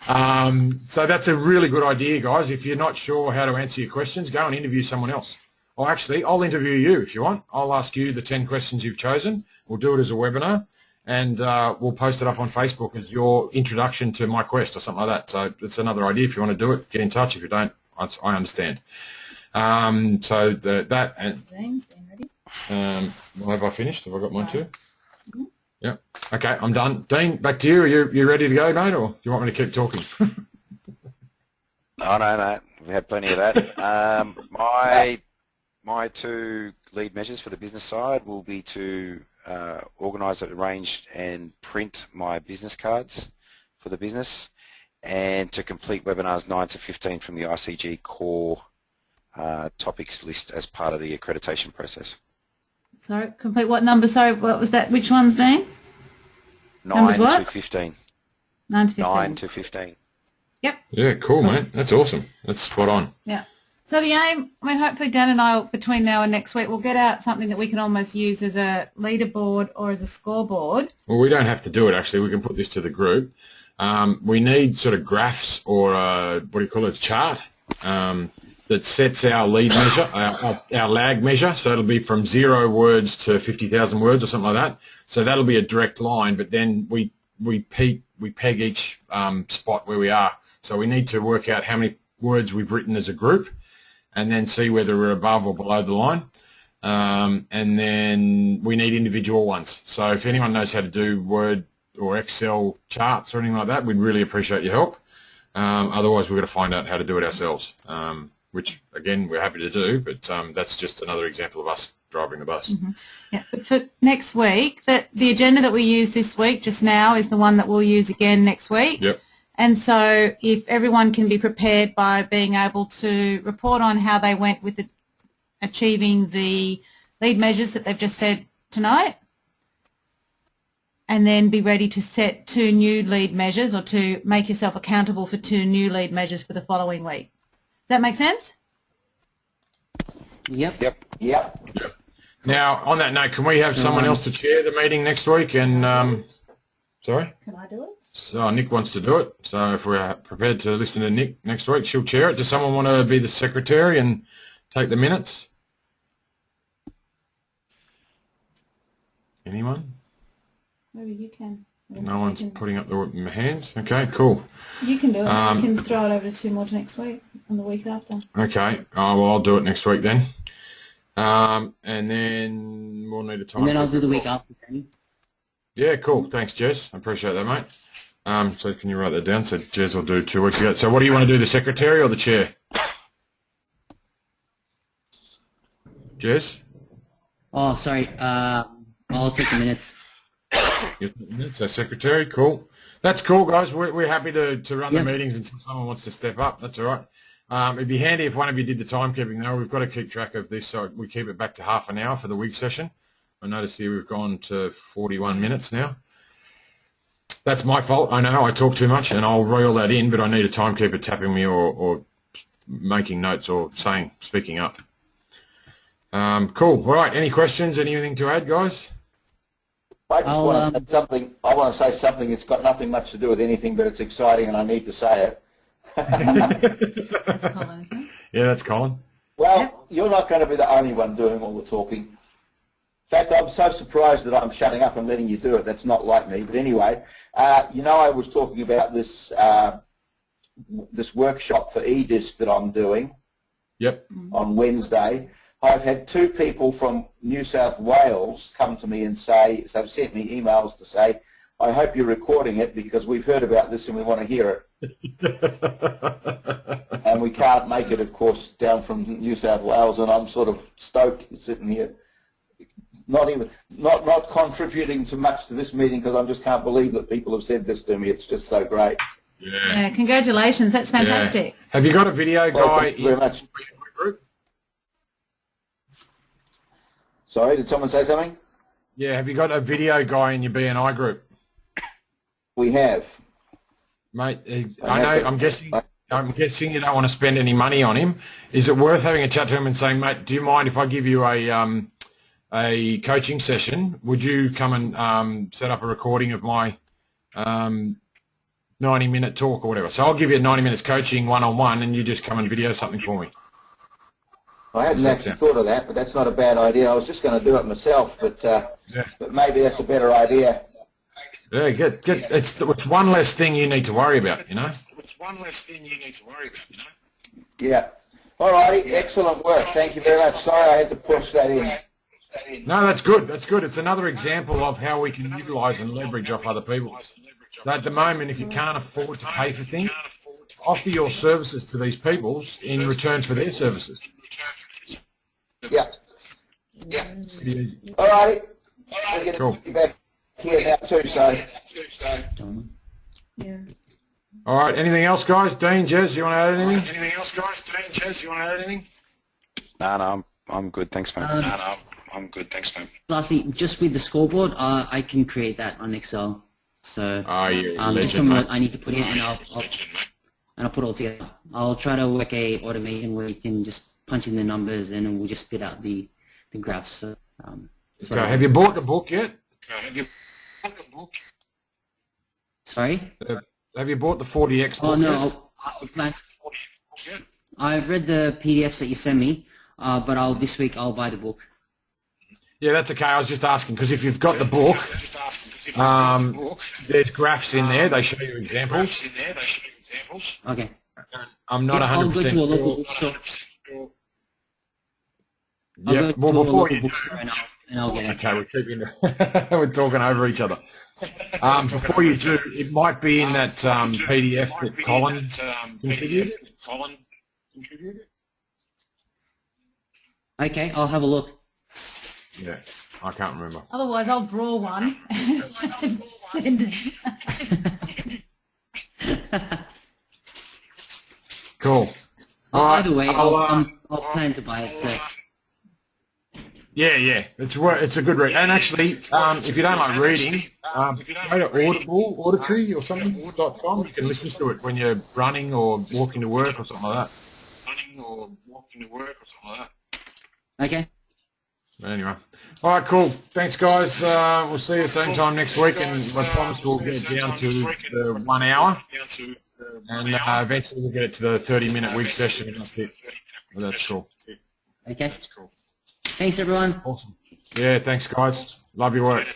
So that's a really good idea, guys. If you're not sure how to answer your questions, go and interview someone else. Or actually, I'll interview you if you want. I'll ask you the 10 questions you've chosen. We'll do it as a webinar, and we'll post it up on Facebook as your introduction to my quest or something like that. So it's another idea. If you want to do it, get in touch. If you don't, I understand. So that and have I finished? Have I got mine too? Yeah. Okay, I'm done. Dean, back to you. Are you ready to go, mate, or do you want me to keep talking?
No. We had plenty of that. My 2 lead measures for the business side will be to organise, arrange and print my business cards for the business, and to complete webinars 9 to 15 from the ICG core topics list as part of the accreditation process.
Sorry, complete what number? Sorry, what was that? Which ones, Dean?
9 to 15.
9 to 15.
9 to 15.
Yep.
Yeah, cool, mate. That's awesome. That's spot on.
Yeah. So the aim, I mean, hopefully Dan and I, between now and next week, we'll get out something that we can almost use as a leaderboard or as a scoreboard.
Well, we don't have to do it, actually. We can put this to the group. We need sort of graphs or what do you call it, a chart that sets our lead measure, our lag measure. So it'll be from 0 words to 50,000 words or something like that. So that'll be a direct line, but then we peg each spot where we are. So we need to work out how many words we've written as a group, and then see whether we're above or below the line. And then we need individual ones. So if anyone knows how to do Word or Excel charts or anything like that, we'd really appreciate your help. Otherwise, we've got to find out how to do it ourselves, which, again, we're happy to do, but that's just another example of us driving the bus.
Mm-hmm. Yeah, but for next week, the agenda that we use this week just now is the one that we'll use again next week.
Yep.
And so if everyone can be prepared by being able to report on how they went with achieving the lead measures that they've just said tonight, and then be ready to set 2 new lead measures, or to make yourself accountable for 2 new lead measures for the following week. Does that make sense?
Yep.
Now, on that note, can we have someone else to chair the meeting next week? And sorry?
Can I do it?
So Nick wants to do it. So if we're prepared to listen to Nick next week, she'll chair it. Does someone want to be the secretary and take the minutes? Anyone?
Maybe you can.
No one's putting up the hands. Okay, cool.
You can do it. You can throw it over to Tim next week and the week after.
Okay. Oh, well, I'll do it next week then. And then we'll need a time.
And then I'll do the week after.
Yeah, cool. Thanks, Jez. I appreciate that, mate. So can you write that down? So Jez will do 2 weeks ago. So what do you want to do, the secretary or the chair? Jez?
Oh, sorry. I'll take the minutes.
So secretary, cool. That's cool, guys. We're happy to run the meetings until someone wants to step up. That's all right. It'd be handy if one of you did the timekeeping, though. We've got to keep track of this, so we keep it back to half an hour for the WIG session. I notice here we've gone to 41 minutes now. That's my fault. I know I talk too much, and I'll reel that in, but I need a timekeeper tapping me or making notes or speaking up. Cool. All right. Any questions? Anything to add, guys?
I just want to say something. I want to say something. It's got nothing much to do with anything, but it's exciting, and I need to say it.
That's Colin, isn't it?
Yeah, that's Colin.
Well, you're not going to be the only one doing all the talking. In fact, I'm so surprised that I'm shutting up and letting you do it. That's not like me. But anyway, you know, I was talking about this this workshop for eDisc that I'm doing.
Yep.
On Wednesday. I've had 2 people from New South Wales come to me and say, so they've sent me emails to say, I hope you're recording it because we've heard about this and we want to hear it. And we can't make it, of course, down from New South Wales, and I'm sort of stoked sitting here, not contributing too much to this meeting because I just can't believe that people have said this to me. It's just so great.
Yeah, congratulations. That's fantastic.
Yeah. Have you got a video guy
thank you very much.
in my group?
Sorry, did someone say something?
Yeah, have you got a video guy in your BNI group?
We have.
Mate, I'm guessing you don't want to spend any money on him. Is it worth having a chat to him and saying, mate, do you mind if I give you a coaching session? Would you come and set up a recording of my 90-minute talk or whatever. So I'll give you 90 minutes coaching one-on-one, and you just come and video something for me.
I hadn't actually thought of that, but that's not a bad idea. I was just going to do it myself, but maybe that's a better idea.
Yeah, good. It's one less thing you need to worry about, you know?
Yeah. All righty. Excellent work. Thank you very much. Sorry I had to push that in.
No, that's good. That's good. It's another example of how we can utilise and leverage off other people. So at the moment, if you can't afford to pay for things, offer your services to these people in return for their services.
Yeah.
Pretty easy.
All righty. We're
Cool.
going to be back here now too, so.
Yeah.
All right. Anything else, guys? Dean, Jez, you want to add anything?
No, I'm good. Thanks, mate.
Lastly, just with the scoreboard, I can create that on Excel. So just
legend,
what I need to put in, and I'll put it all together. I'll try to work a automation where you can just punch in the numbers, and it will just spit out the graphs. So,
Okay. Have you bought the book yet?
Sorry?
Have you bought the 40X book
Oh no,
yet?
I've read the PDFs that you sent me, but this week I'll buy the book.
Yeah, that's okay. I was just asking because if you've got the book, there's graphs in there. They show you examples.
Okay.
I'm not 100%
I'll go to a local bookstore.
Yeah, well, before you
bookstore and I'll get it.
Okay, we're talking over each other. Before you do, it might be in that PDF that Colin contributed.
Okay, I'll have a look.
Yeah, I can't remember.
Otherwise, I'll draw one.
Cool.
Either way, I'll plan to buy it. So.
Yeah, it's a good read. And actually, if you don't like reading, go to Auditory or something.com. You can listen to it when you're running or walking to work or something like that.
Okay.
Anyway. All right, cool. Thanks, guys. We'll see you same time next week, and I promise we'll get it down to the 1 hour, and eventually we'll get it to the 30-minute WIG session, and that's it. Well, that's cool.
Okay. Thanks, everyone.
Awesome. Yeah, thanks, guys. Love your work.